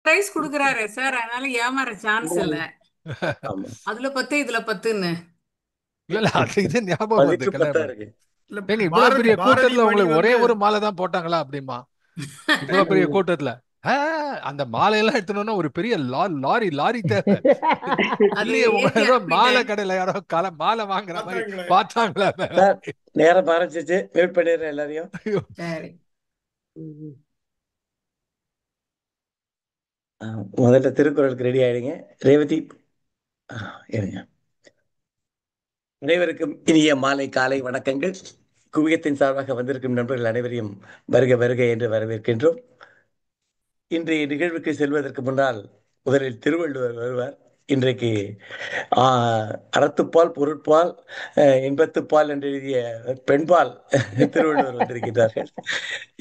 Price குடுக்குறாரு sir, அதனால ஏமாற chance இல்ல. ஆமா. அதுல 10 இதுல 10ன்னு. இல்ல இல்ல, அது இது ஞாபகம் வருது 10க்கு 10 கல்யாணம். இருக்கு. இல்ல ஏங்க இவ்வளவு பெரிய பாரதி கூட்டத்துல மணி உங்களுக்கு ஒரே வந்து ஒரு மாலை தான் போட்டாங்களா அப்படிமா? இவ்வளவு பெரிய கூட்டத்துல ஆ, அந்த மாலையெல்லாம் எடுத்துனோம்னா ஒரு பெரிய லாரி லாரி தேவை. அது இல்லையே, உங்க ஏத்தி ஏதோ மாலை அனுப்பிட்டேன். கடையில யாரோ மாலை வாங்குற மாதிரி பார்த்தாங்களே. பார்த்தாங்களா? சார் நேரம் ஆரம்பிச்சிச்சு, மியூட் பண்ணிடுறேன் எல்லாரையும். ஐயோ. சரி. முதல்ல திருக்குறளுக்கு ரெடி ஆயிடுங்க. ரேவதி, இருங்க. அனைவருக்கும் இனிய மாலை காலை வணக்கங்கள். குவியத்தின் சார்பாக வந்திருக்கும் நண்பர்கள் அனைவரையும் வருக வருக என்று வரவேற்கின்றோம். இன்றைய நிகழ்வுக்கு செல்வதற்கு முன்னால் முதலில் திருவள்ளுவர் வருவார். இன்றைக்கு அறத்துப்பால் பொருட்பால் இன்பத்துப்பால் என்று எழுதிய பெண்பால் திருவள்ளுவர் வந்திருக்கிறார்கள்.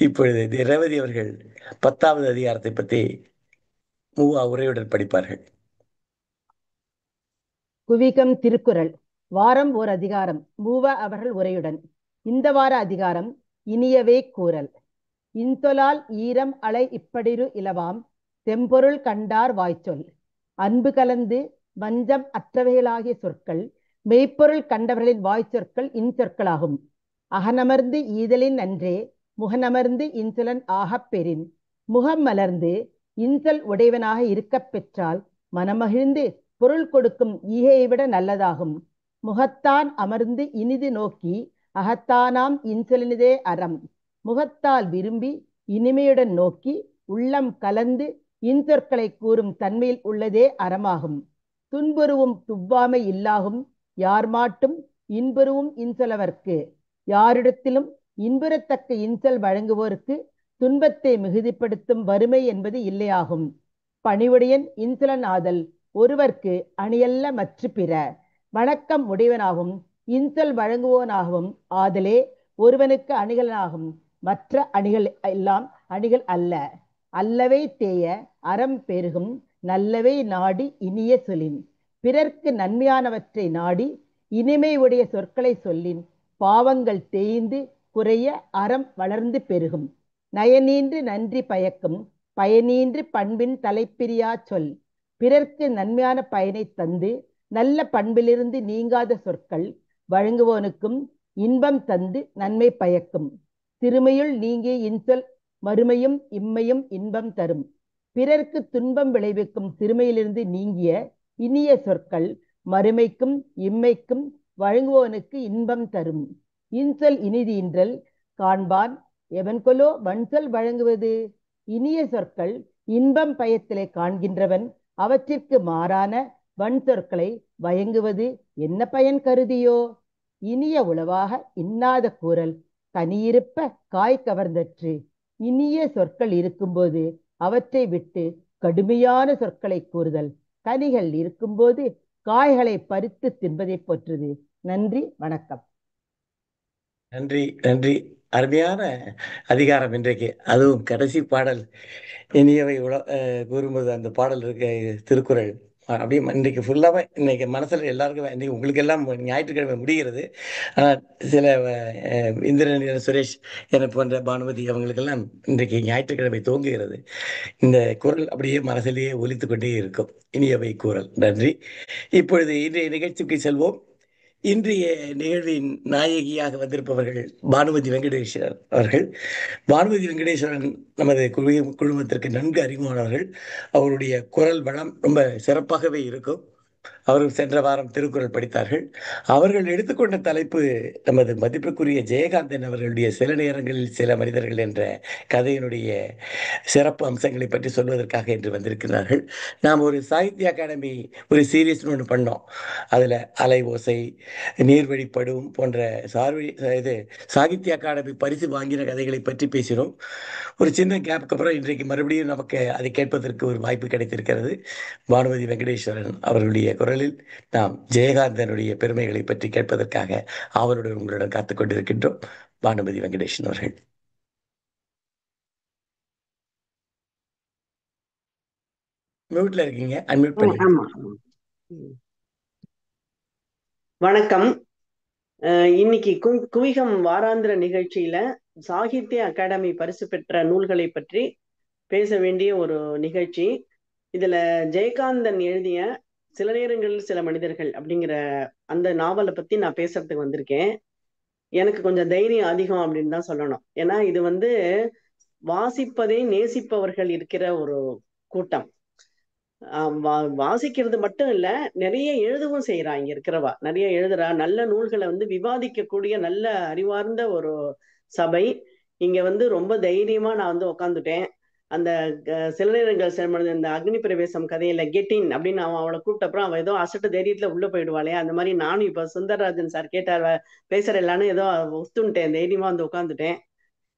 இப்பொழுது ரேவதி அவர்கள் 10வது அதிகாரத்தை பற்றி உரையுடன் படிப்பார்கள். குவிகம் திருக்குறள் வாரம் ஓர் அதிகாரம் அவர்கள் உரையுடன். இந்த வார அதிகாரம் இனியவே கூறல். இன்சொலால் ஈரம் அலை இப்படிரு இலவாம் தெம்பொருள் கண்டார் வாய்ச்சொல். அன்பு கலந்து வஞ்சம் அற்றவைகளாகிய சொற்கள் மெய்ப்பொருள் கண்டவர்களின் வாய்ச்சொற்கள் இன்சொற்களாகும். அகனமர்ந்து ஈதலின் அன்றே முகனமர்ந்து இன்சொலன் ஆகப் பெறின். முகம் மலர்ந்து இன்சொல் உடையவனாக இருக்கப் பெற்றால் மனமகிழ்ந்து பொருள் கொடுக்கும் ஈகையை விட நல்லதாகும். முகத்தான் அமர்ந்து இனிது நோக்கி அகத்தானாம் இன்சொலினிதே அறம். முகத்தால் விரும்பி இனிமையுடன் நோக்கி உள்ளம் கலந்து இன்சொற்களை கூறும் தன்மையில் உள்ளதே அறமாகும். துன்புறுவும் துவ்வாமை இல்லாகும் யார் மாட்டும் இன்புறுவும் இன்சொலவர்க்கு. யாரிடத்திலும் இன்புறத்தக்க இன்சொல் வழங்குவோருக்கு துன்பத்தை மிகுதிப்படுத்தும் வறுமை என்பது இல்லையாகும். பணிவுடையன் இன்சொலன் ஆதல் ஒருவர்க்கு அணியல்ல மற்ற பிற. வணக்கம் உடையவனாகவும் இன்சொல் வழங்குவோனாகவும் ஆதலே ஒருவனுக்கு அணிகலனாகும். மற்ற அணிகள் எல்லாம் அணிகள் அல்ல. அல்லவை தேய அறம் பெருகும் நல்லவை நாடி இனிய சொல்லின். பிறர்க்கு நன்மையானவற்றை நாடி இனிமை உடைய சொற்களை சொல்லின் பாவங்கள் தேய்ந்து குறைய அறம் வளர்ந்து பெருகும். நயனீன்று நன்றி பயக்கும் பயனீன்று பண்பின் தலைப்பிரியா சொல். பிறர்க்கு நன்மையான பயனை தந்து நல்ல பண்பிலிருந்து நீங்காத சொற்கள் வழங்குவோனுக்கும் இன்பம் தந்து நன்மை பயக்கும். சிறுமையுள் நீங்கிய இன்சொல் மறுமையும் இம்மையும் இன்பம் தரும். பிறர்க்கு துன்பம் விளைவிக்கும் சிறுமையிலிருந்து நீங்கிய இனிய சொற்கள் மறுமைக்கும் இம்மைக்கும் வழங்குவோனுக்கு இன்பம் தரும். இன்சொல் இனிதீன்றல் காண்பான் எவன்கொலோ வன்சொல் வழங்குவது. இனிய சொற்கள் இன்பம் பயத்திலே காண்கின்றவன் அவற்றிற்கு மாறான வன் சொற்களை வயங்குவது என்ன பயன் கருதியோ. இனிய உளவாக இன்னாத கூறல் கனியிருப்ப காய் கவர்ந்தற்று. இனிய சொற்கள் இருக்கும்போது அவற்றை விட்டு கடுமையான சொற்களை கூறுதல் கனிகள் இருக்கும்போது காய்களை பறித்து தின்பதை போற்றுது. நன்றி, வணக்கம். நன்றி நன்றி. அருமையான அதிகாரம் இன்றைக்கு. அதுவும் கடைசி பாடல் இனியவை கூறும்போது அந்த பாடல் இருக்க திருக்குறள் அப்படியே இன்றைக்கு ஃபுல்லாகவே இன்னைக்கு மனசில் எல்லாருக்கும் இன்னைக்கு உங்களுக்கு எல்லாம் ஞாயிற்றுக்கிழமை முடிகிறது. ஆனால் சில இந்திரன் சுரேஷ் என போன்ற பானுமதி அவங்களுக்கெல்லாம் இன்றைக்கு ஞாயிற்றுக்கிழமை துவங்குகிறது. இந்த குரல் அப்படியே மனசிலேயே ஒலித்து கொண்டே இருக்கும். இனியவை கூறல். நன்றி. இப்பொழுது இன்றைய நிகழ்ச்சிக்கு செல்வோம். இன்றைய நிகழ்வின் நாயகியாக வந்திருப்பவர்கள் பானுமதி வெங்கடேஸ்வரன் அவர்கள். பானுமதி வெங்கடேஸ்வரன் நமது குழுமத்திற்கு நன்கு அறிமுகமானவர்கள். அவருடைய குரல் வளம் ரொம்ப சிறப்பாகவே இருக்கும். அவர்கள் சென்ற வாரம் திருக்குறள் படித்தார்கள். அவர்கள் எடுத்துக்கொண்ட தலைப்பு நமது மதிப்புக்குரிய ஜெயகாந்தன் அவர்களுடைய சில நேரங்களில் சில மனிதர்கள் என்ற கதையினுடைய சிறப்பு அம்சங்களை பற்றி சொல்வதற்காக என்று வந்திருக்கிறார்கள். நாம் ஒரு சாகித்ய அகாடமி ஒரு சீரியஸ்னு ஒன்று பண்ணோம். அதில் அலை ஓசை, நீர்வழிப்படும் போன்ற இது சாகித்ய அகாடமி பரிசு வாங்கின கதைகளை பற்றி பேசினோம். ஒரு சின்ன கேப்புக்கு அப்புறம் இன்றைக்கு மறுபடியும் நமக்கு அதை கேட்பதற்கு ஒரு வாய்ப்பு கிடைத்திருக்கிறது. பானுமதி வெங்கடேஸ்வரன் அவர்களுடைய குரலில் நாம் ஜெயகாந்தனுடைய பெருமைகளை பற்றி கேட்பதற்காக அவருடன் உங்களுடன் காத்துக் கொண்டிருக்கின்றோம். பானுமதி வெங்கடேசன் அவர்கள். மியூட்ல இருக்கீங்க, அன்மியூட் பண்ணி. வணக்கம். இன்னைக்கு குவிகம் வாராந்திர நிகழ்ச்சியில சாகித்ய அகாடமி பரிசு பெற்ற நூல்களை பற்றி பேச வேண்டிய ஒரு நிகழ்ச்சி. இதுல ஜெயகாந்தன் எழுதிய சில நேரங்களில் சில மனிதர்கள் அப்படிங்கிற அந்த நாவலை பத்தி நான் பேசுறதுக்கு வந்திருக்கேன். எனக்கு கொஞ்சம் தைரியம் அதிகம் அப்படின்னு தான் சொல்லணும். ஏன்னா இது வந்து வாசிப்பதை நேசிப்பவர்கள் இருக்கிற ஒரு கூட்டம். வாசிக்கிறது மட்டும் இல்ல, நிறைய எழுதவும் செய்யறா. இங்க இருக்கிறவா நிறைய எழுதுறா. நல்ல நூல்களை வந்து விவாதிக்கக்கூடிய நல்ல அறிவார்ந்த ஒரு சபை. இங்க வந்து ரொம்ப தைரியமா நான் வந்து உட்காந்துட்டேன். அந்த சில நேரங்கள் இந்த அக்னி பிரவேசம் கதையில கெட்டின் அப்படின்னு அவன் அவளை கூப்பிட்டப்புறம் அவன் ஏதோ அசட்டு தைரியத்துல உள்ள போயிடுவாளே, அந்த மாதிரி நானும் இப்ப சுந்தரராஜன் சார் கேட்டார் பேசுற எல்லான்னு ஏதோ ஒத்துன்ட்டேன், தைரியமா வந்து உட்காந்துட்டேன்.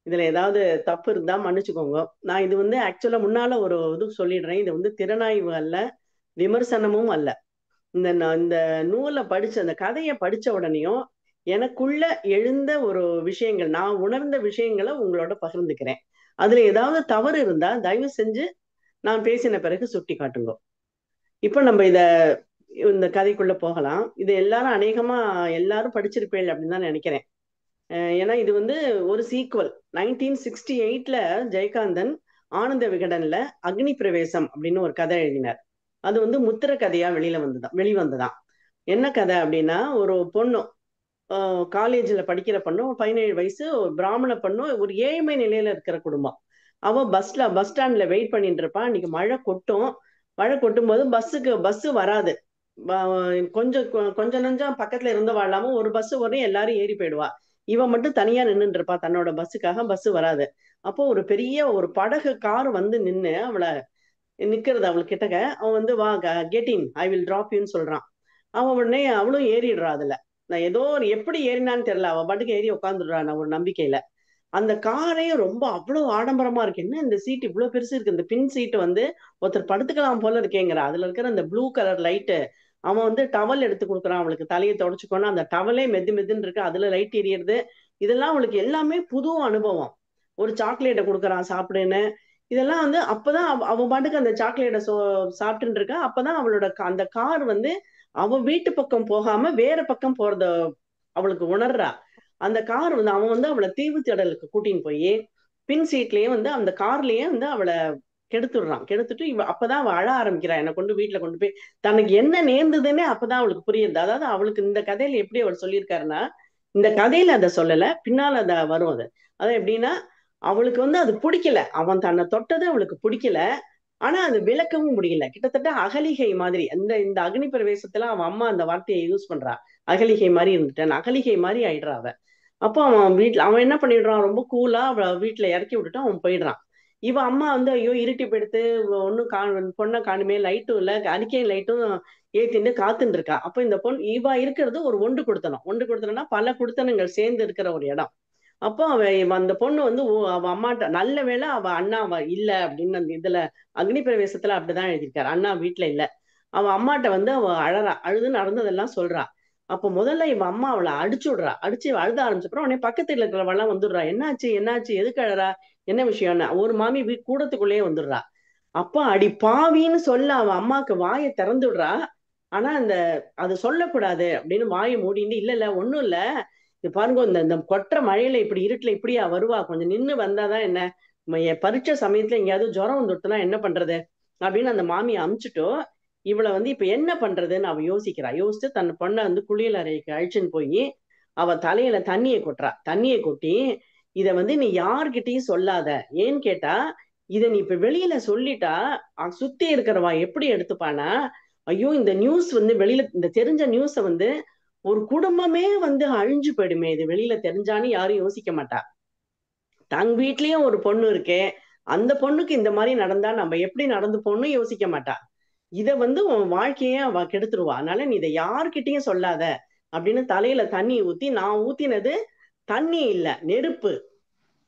இதுல ஏதாவது தப்பு இருந்தா மன்னிச்சுக்கோங்க. நான் இது வந்து ஆக்சுவலா முன்னால ஒரு இது சொல்லிடுறேன். இது வந்து திறனாய்வு அல்ல, விமர்சனமும் அல்ல. இந்த நூலை படிச்ச அந்த கதையை படிச்ச உடனேயும் எனக்குள்ள எழுந்த ஒரு விஷயங்கள், நான் உணர்ந்த விஷயங்களை உங்களோட பகிர்ந்துக்கிறேன். அதுல ஏதாவது தவறு இருந்தா தயவு செஞ்சு நான் பேசின பிறகு சுட்டி காட்டுங்க. இப்ப நம்ம இந்த கதைக்குள்ள போகலாம். இது எல்லாரும் அநேகமா எல்லாரும் படிச்சிருப்பேன் அப்படின்னு தான் நினைக்கிறேன். ஏன்னா இது வந்து ஒரு சீக்வல். 1968 ஜெயகாந்தன் ஆனந்த விகடன்ல அக்னி பிரவேசம் அப்படின்னு ஒரு கதை எழுதினார். அது வந்து முத்திர கதையா வெளிவந்ததான். என்ன கதை அப்படின்னா, ஒரு பொண்ணு காலேஜ்ல படிக்கிற பொண்ணும், 17 வயசு, ஒரு பிராமண பொண்ணும், ஒரு ஏழ்மை நிலையில இருக்கிற குடும்பம். அவ பஸ் ஸ்டாண்ட்ல வெயிட் பண்ணிட்டு இருப்பான். இன்னைக்கு மழை கொட்டும் போது பஸ் வராது. கொஞ்சம் நஞ்சம் பக்கத்துல இருந்தவாழாம ஒரு பஸ் வரும், எல்லாரும் ஏறி போயிடுவா. இவன் மட்டும் தனியா நின்றுட்டு இருப்பா தன்னோட பஸ்ஸுக்காக. பஸ் வராது. அப்போ ஒரு பெரிய ஒரு படகு கார் வந்து நின்று அவளை நிக்கிறது அவளுக்கு கிட்டக்க. அவன் வந்து வா கெட்டின், ஐ வில் டிராப் யூன்னு சொல்றான். அவன் உடனே அவளும் ஏறிடுறா. அதுல நான் ஏதோ எப்படி ஏறினான்னு தெரியல, அவன் பாட்டுக்கு ஏறி உட்காந்துடுறா நான் ஒரு நம்பிக்கையில. அந்த காரே ரொம்ப அவ்வளவு ஆடம்பரமா இருக்கு. என்ன இந்த சீட் இவ்வளவு பெருசு இருக்கு, இந்த பின் சீட் வந்து ஒருத்தர் படுத்துக்கலாம் போல இருக்கேங்கிறா. அதுல இருக்கிற அந்த ப்ளூ கலர் லைட்டு, அவன் வந்து டவல் எடுத்து கொடுக்குறான் அவளுக்கு, தலையை தொடச்சுக்கோன்னா அந்த டவலே மெதுன்னு இருக்கு, அதுல லைட் எரியுறது. இதெல்லாம் அவளுக்கு எல்லாமே புது அனுபவம். ஒரு சாக்லேட்டை கொடுக்குறான் சாப்பிடுன்னு. இதெல்லாம் வந்து அப்பதான் அவன் பாட்டுக்கு அந்த சாக்லேட்டை சாப்பிட்டுன்னு இருக்கா. அப்பதான் அவளோட அந்த கார் வந்து அவன் வீட்டு பக்கம் போகாம வேற பக்கம் போறத அவளுக்கு உணர்றா. அந்த கார் வந்து அவன் வந்து அவளை தீவு திடலுக்கு கூட்டின்னு போய் பின் சீட்லயே வந்து அந்த கார்லயே வந்து அவளை கெடுத்துட்டு அப்பதான் அவள் அழ ஆரம்பிக்கிறா. என்னை கொண்டு வீட்டுல கொண்டு போய், தனக்கு என்ன நேர்ந்ததுன்னே அப்பதான் அவளுக்கு புரியுது. அதாவது அவளுக்கு இந்த கதையில எப்படி அவர் சொல்லியிருக்காருன்னா, இந்த கதையில அதை சொல்லல, பின்னால அதை வரும். அதான் எப்படின்னா, அவளுக்கு வந்து அது பிடிக்கல, அவன் தன்னை தொட்டது அவளுக்கு பிடிக்கல. ஆனா அது விளக்கவும் முடியல. கிட்டத்தட்ட அகலிகை மாதிரி. இந்த அக்னி பிரவேசத்துல அவன் அம்மா அந்த வார்த்தையை யூஸ் பண்றா, அகலிகை மாதிரி இருந்துட்டேன், அகலிகை மாதிரி ஆயிடுறா அவ. அப்போ அவன் என்ன பண்ணிடுறான், ரொம்ப கூலா அவ வீட்டுல இறக்கி விட்டுட்டு அவன் போயிடுறான். இவ அம்மா வந்து ஐயோ இருட்டி போயிடுத்து, ஒன்னும் பொண்ணை காணுமே, லைட்டும் இல்ல, அடிக்கை லைட்டும் ஏத்தின்னு காத்துன்னு இருக்கா. அப்போ இந்த இவ இருக்கிறது ஒரு ஒன்று கொடுத்தனம்னா பல குடுத்தனங்கள் சேர்ந்து இருக்கிற ஒரு இடம். அப்போ அந்த பொண்ணு வந்து அவ அம்மாட்ட, நல்ல வேளை அவ அண்ணா இல்ல அப்படின்னு அந்த இதுல அக்னி பிரவேசத்துல அப்படிதான் எழுதியிருக்காரு, அண்ணா வீட்டுல இல்ல. அவ அம்மாட்ட வந்து அவ அழுது நடந்ததெல்லாம் சொல்றா. அப்போ முதல்ல இவ அம்மா அவளை அடிச்சு அழுத ஆரம்பிச்சப்பறம் உடனே பக்கத்துல இருக்கிறவெல்லாம் வந்துடுறா. என்னாச்சு எதுக்கு அழறா, என்ன விஷயம்னு. ஒரு மாமி கூடத்துக்குள்ளேயே வந்துடுறா. அப்பா அடி பாவின்னு சொல்ல அவ அம்மாக்கு வாயை திறந்து விடுறா. ஆனா அது சொல்லக்கூடாது அப்படின்னு வாயை மூடிட்டு, இல்ல ஒண்ணும் இல்ல, இது பாருங்க, இந்த கொற்ற மழையில இப்படி இருட்டுல இப்படியா வருவா, கொஞ்சம் நின்று வந்தாதான் என்ன, பரீட்சை சமயத்துல எங்கேயாவது ஜுரம் வந்துட்டுனா என்ன பண்றது அப்படின்னு அந்த மாமியை அமுச்சுட்டோ. இவளை வந்து இப்ப என்ன பண்றதுன்னு அவ யோசிச்சு தன் பொண்ணை வந்து குளியல் அறைக்கு அழிச்சுன்னு போய் அவ தலையில தண்ணியை கொட்டி, இத வந்து நீ யார்கிட்டயும் சொல்லாத, ஏன்னு கேட்டா இத நீ இப்ப வெளியில சொல்லிட்டா சுத்தி இருக்கிறவா எப்படி எடுத்துப்பானா, ஐயோ இந்த நியூஸ் வந்து வெளியில, இந்த தெரிஞ்ச நியூஸ வந்து ஒரு குடும்பமே வந்து அழிஞ்சு போயிடுமே இது வெளியில தெரிஞ்சான்னு யாரும் யோசிக்க மாட்டா. தங் வீட்லயும் ஒரு பொண்ணு இருக்கே, அந்த பொண்ணுக்கு இந்த மாதிரி நடந்தா நம்ம எப்படி நடந்து போகணும்னு யோசிக்க மாட்டா. இத வந்து உன் வாழ்க்கையே அவ கெடுத்துருவா, அதனால நீ இதை யார்கிட்டயும் சொல்லாத அப்படின்னு தலையில தண்ணி ஊத்தி, நான் ஊத்தினது தண்ணி இல்ல நெருப்பு,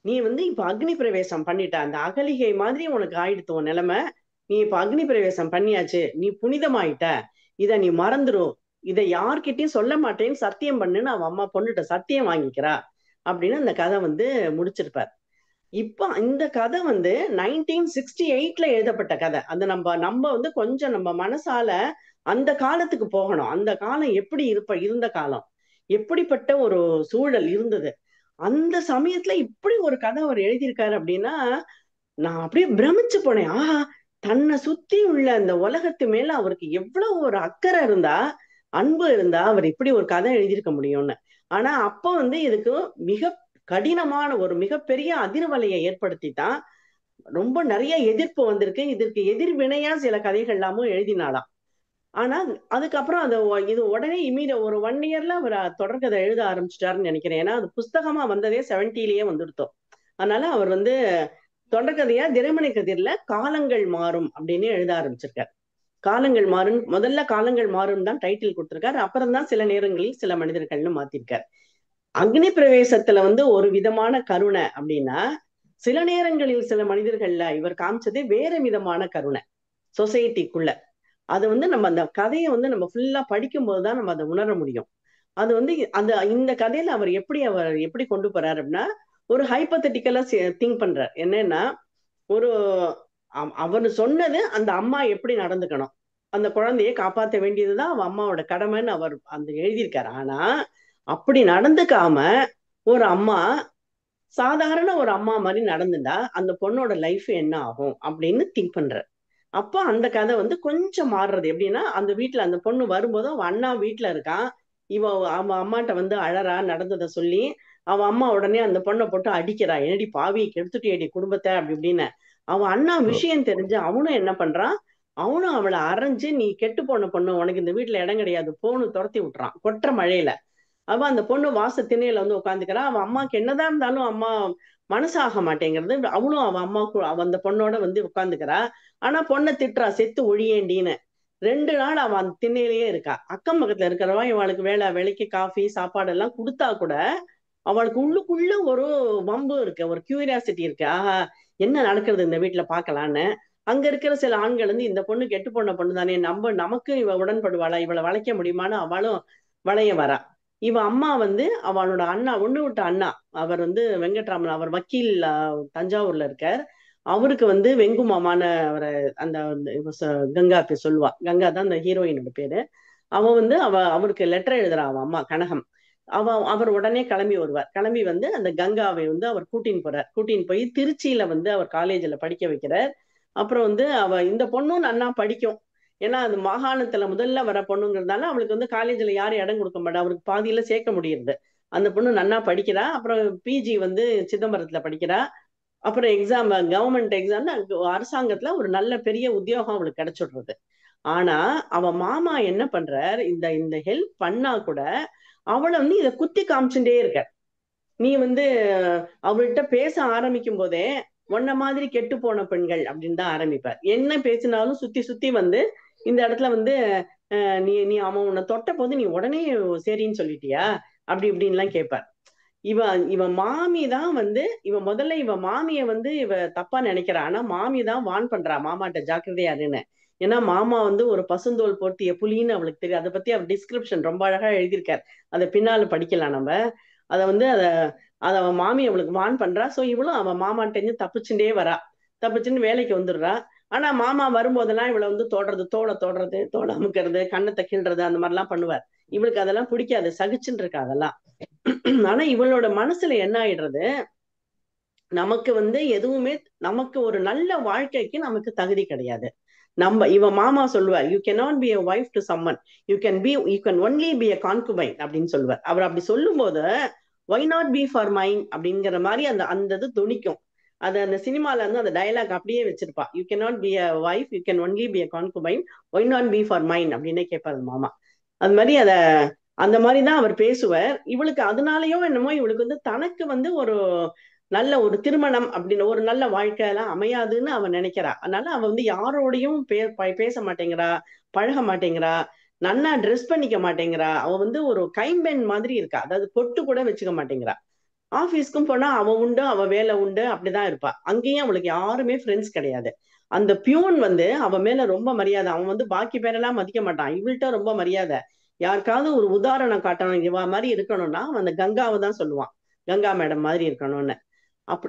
நீ வந்து இப்ப அக்னி பிரவேசம் பண்ணிட்ட, அந்த அகலிகை மாதிரி உனக்கு ஆயிடுத்து உன் நிலைமை, நீ இப்ப அக்னி பிரவேசம் பண்ணியாச்சு, நீ புனிதமாயிட்ட, இத நீ மறந்துடும், இதை யார்கிட்டயும் சொல்ல மாட்டேன்னு சத்தியம் பண்ணுன்னு அவ அம்மா பொண்ணுட்ட சத்தியம் வாங்கிக்கிறா அப்படின்னு அந்த கதை வந்து முடிச்சிருப்பார். இப்ப இந்த கதை வந்து 1968 எழுதப்பட்ட கதை. அந்த நம்ம வந்து கொஞ்சம் நம்ம மனசால அந்த காலத்துக்கு போகணும். அந்த காலம் எப்படி இருந்த காலம், எப்படிப்பட்ட ஒரு சூழல் இருந்தது, அந்த சமயத்துல இப்படி ஒரு கதை அவர் எழுதியிருக்காரு அப்படின்னா நான் அப்படியே பிரமிச்சு போனேன். ஆஹா, தன்னை சுத்தி உள்ள அந்த உலகத்து மேல அவருக்கு எவ்வளவு ஒரு அக்கறை இருந்தா, அன்பு இருந்தா அவர் இப்படி ஒரு கதை எழுதியிருக்க முடியும்னு. ஆனா அப்ப வந்து இதுக்கு மிக கடினமான ஒரு மிகப்பெரிய அதிர்வலையை ஏற்படுத்தி தான் ரொம்ப நிறைய எதிர்ப்பு வந்திருக்கு. இதற்கு எதிர்வினையா சில கதைகள் எல்லாமும் எழுதினாளாம். ஆனா அதுக்கப்புறம் இது உடனே ஒரு 1 இயர்ல அவர் தொடர்கதை எழுத ஆரம்பிச்சிட்டாருன்னு நினைக்கிறேன். ஏன்னா அது புஸ்தகமா வந்ததே 70லயே வந்துடுத்தோம். அதனால அவர் வந்து தொடர்கதையா தினமணி கதிர்ல காலங்கள் மாறும் அப்படின்னு எழுத ஆரம்பிச்சிருக்காரு. காலங்கள் மாறும், முதல்ல காலங்கள் மாறும் தான் டைட்டில் கொடுத்திருக்காரு. அப்புறம் தான் சில நேரங்களில் சில மனிதர்கள்னு மாத்திருக்காரு. அக்னி பிரவேசத்துல வந்து ஒரு விதமான கருணை அப்படின்னா, சில நேரங்களில் சில மனிதர்கள்ல இவர் காமிச்சது வேற விதமான கருணை சொசைட்டிக்குள்ள. அது வந்து நம்ம அந்த கதையை வந்து நம்ம ஃபுல்லா படிக்கும் போதுதான் நம்ம அதை உணர முடியும். அது வந்து இந்த கதையில அவர் எப்படி கொண்டு போறாரு அப்படின்னா, ஒரு ஹைப்போதெட்டிக்கலா திங்க் பண்றார். என்னன்னா, ஒரு அவர் சொன்னது அந்த அம்மா எப்படி நடந்துக்கணும், அந்த குழந்தையை காப்பாற்ற வேண்டியதுதான் அவன் அம்மாவோட கடமைன்னு அவர் அந்த எழுதியிருக்காரு. ஆனா அப்படி நடந்துக்காம ஒரு அம்மா சாதாரண ஒரு அம்மா மாதிரி நடந்துட்டா அந்த பொண்ணோட லைஃப் என்ன ஆகும் அப்படின்னு திங்க் பண்ற. அப்ப அந்த கதை வந்து கொஞ்சம் மாறுறது எப்படின்னா, அந்த வீட்டுல அந்த பொண்ணு வரும்போது அவன் அண்ணா வீட்டுல இருக்கான். அவன் அம்மாட்ட வந்து அழறா நடந்ததை சொல்லி. அவன் அம்மா உடனே அந்த பொண்ணை போட்டு அடிக்கிறா, என்னடி பாவி கெடுத்துட்டியடி குடும்பத்தை அப்படி இப்படின்னு. அவன் அண்ணா விஷயம் தெரிஞ்சு அவனும் என்ன பண்றான், அவனும் அவளை அரைஞ்சு நீ கெட்டு போன பொண்ணு, உனக்கு இந்த வீட்டுல இடம் கிடையாது போன்னு துரத்தி விட்டுறான் கொற்ற மழையில. அவ அந்த பொண்ணு திண்ணையில வந்து உட்காந்துக்கிறா. அவன் அம்மாவுக்கு என்னதான் இருந்தாலும் அம்மா மனசாக மாட்டேங்கிறது. அவளும் அவன் அம்மாவுக்கு அந்த பொண்ணோட வந்து உட்காந்துக்கிறா. ஆனா பொண்ணை திட்டுறா, செத்து ஒழியேண்டின்னு. 2 நாள் அவன் அந்த திண்ணையிலேயே இருக்கா. அக்கம் பக்கத்துல இருக்கிறவா இவளுக்கு வேலைக்கு காஃபி சாப்பாடு எல்லாம் கொடுத்தா கூட அவளுக்கு உள்ளுக்குள்ள ஒரு வம்பு இருக்கு, ஒரு கியூரியாசிட்டி இருக்கு. ஆஹா, என்ன நடக்கிறது இந்த வீட்டுல பாக்கலான்னு. அங்க இருக்கிற சில ஆண்கள் வந்து இந்த பொண்ணு கெட்டு போன பொண்ணு தானே, நமக்கு இவ உடன்படுவாளா, இவளை வளைக்க முடியுமான்னு அவளும் வளைய வரா. இவ அம்மா வந்து அவளோட அண்ணா, ஒண்ணு விட்ட அண்ணா, அவர் வந்து வெங்கட்ராமன், அவர் வக்கீல், தஞ்சாவூர்ல இருக்கார். அவருக்கு வந்து வெங்கு மாமான அவரை அந்த கங்கா சொல்லுவா. கங்கா தான் அந்த ஹீரோயினோட பேரு. அவன் வந்து அவருக்கு லெட்டர் எழுதுறான் அவன் அம்மா கனகம். அவர் உடனே கிளம்பி வருவார். கிளம்பி வந்து அந்த கங்காவை வந்து அவர் கூட்டின்னு போய் திருச்சியில வந்து அவர் காலேஜ்ல படிக்க வைக்கிறார். அப்புறம் வந்து இந்த பொண்ணும் நன்னா படிக்கும். ஏன்னா அது மாகாணத்துல முதல்ல வர பொண்ணுங்கிறதுனால அவளுக்கு வந்து காலேஜ்ல யாரும் இடம் கொடுக்க மாட்டா, அவருக்கு பாதியில சேர்க்க முடியுது. அந்த பொண்ணு நன்னா படிக்கிறா. அப்புறம் பிஜி வந்து சிதம்பரத்துல படிக்கிறா. அப்புறம் கவர்மெண்ட் எக்ஸாம்ல அரசாங்கத்துல ஒரு நல்ல பெரிய உத்தியோகம் அவளுக்கு கிடைச்சிடுறது. ஆனா அவன் மாமா என்ன பண்றார், இந்த ஹெல்ப் பண்ணா கூட அவளை வந்து இதை குத்தி காமிச்சுட்டே இருக்க. நீ வந்து அவள்கிட்ட பேச ஆரம்பிக்கும் போதே உன்ன மாதிரி கெட்டு போன பெண்கள் அப்படின்னு தான் ஆரம்பிப்பார். என்ன பேசினாலும் சுத்தி சுத்தி வந்து இந்த இடத்துல வந்து நீ அவன் உன்னை தொட்ட போது நீ உடனே சரின்னு சொல்லிட்டியா அப்படி இப்படின்லாம் கேட்பார். இவ மாமி தான் வந்து முதல்ல இவ மாமிய வந்து இவ தப்பா நினைக்கிறா. ஆனா மாமி தான் வான் பண்றா மாமாட்ட ஜாக்கிரதையாருன்னு. ஏன்னா மாமா வந்து ஒரு பசுந்தோல் போர்த்திய புலின்னு அவளுக்கு தெரியும். அதை பத்தி அவர் டிஸ்கிரிப்ஷன் ரொம்ப அழகா எழுதியிருக்காரு. அதை பின்னால படிக்கலாம் நம்ம. அதை வந்து அதை அவன் மாமி அவளுக்கு வான் பண்றா. சோ இவளும் அவன் மாமாட்டேருந்து தப்பிச்சுட்டே வரா. தப்பிச்சுன்னு வேலைக்கு வந்துடுறா. ஆனா மாமா வரும்போதெல்லாம் இவளை வந்து தோலை அமுக்கிறது, கண்ணத்தை கிள்றது, அந்த மாதிரிலாம் பண்ணுவார். இவளுக்கு அதெல்லாம் பிடிக்காது, சகிச்சுன்னு இருக்கா அதெல்லாம். ஆனா இவளோட மனசுல என்ன ஆயிடுறது, நமக்கு வந்து எதுவுமே, நமக்கு ஒரு நல்ல வாழ்க்கைக்கு நமக்கு தகுதி கிடையாது. இவ மாமா சொல்லுவார், you cannot be a wife to someone, you can only be a concubine அப்படின்னு சொல்லுவார். அவர் அப்படி சொல்லும் போது why not be for mine அப்படிங்கிற மாதிரி அந்த இது துணிக்கும். அது அந்த சினிமால இருந்து அந்த டயலாக் அப்படியே வச்சிருப்பா. You cannot be a wife, you can only be a concubine, why not be for mine அப்படின்னே கேட்பாரு மாமா. அது மாதிரி அந்த மாதிரிதான் அவர் பேசுவார். இவளுக்கு அதனாலயும் என்னமோ இவளுக்கு வந்து தனக்கு வந்து ஒரு நல்ல ஒரு திருமணம் அப்படின்னு ஒரு நல்ல வாழ்க்கை எல்லாம் அமையாதுன்னு அவன் நினைக்கிறா. அதனால அவ வந்து யாரோடையும் பேச மாட்டேங்கிறா, பழக மாட்டேங்கிறா, நன்னா ட்ரெஸ் பண்ணிக்க மாட்டேங்கிறா. அவ வந்து ஒரு கைம்பெண் மாதிரி இருக்கா. அதாவது பொட்டு கூட வச்சுக்க மாட்டேங்கிறா. ஆபீஸ்க்கும் போனா அவ உண்டு, அவ வேலை உண்டு, அப்படிதான் இருப்பா. அங்கேயும் அவளுக்கு யாருமே ஃப்ரெண்ட்ஸ் கிடையாது. அந்த பியூன் வந்து அவ மேல ரொம்ப மரியாதை. அவன் வந்து பாக்கி பேரெல்லாம் மதிக்க மாட்டான், இவள்கிட்ட ரொம்ப மரியாதை. யாருக்காவது ஒரு உதாரணம் காட்டணும், இவ மாதிரி இருக்கணும்னா அவன் அந்த கங்காவை தான் சொல்லுவான், கங்கா மேடம் மாதிரி இருக்கணும்னு.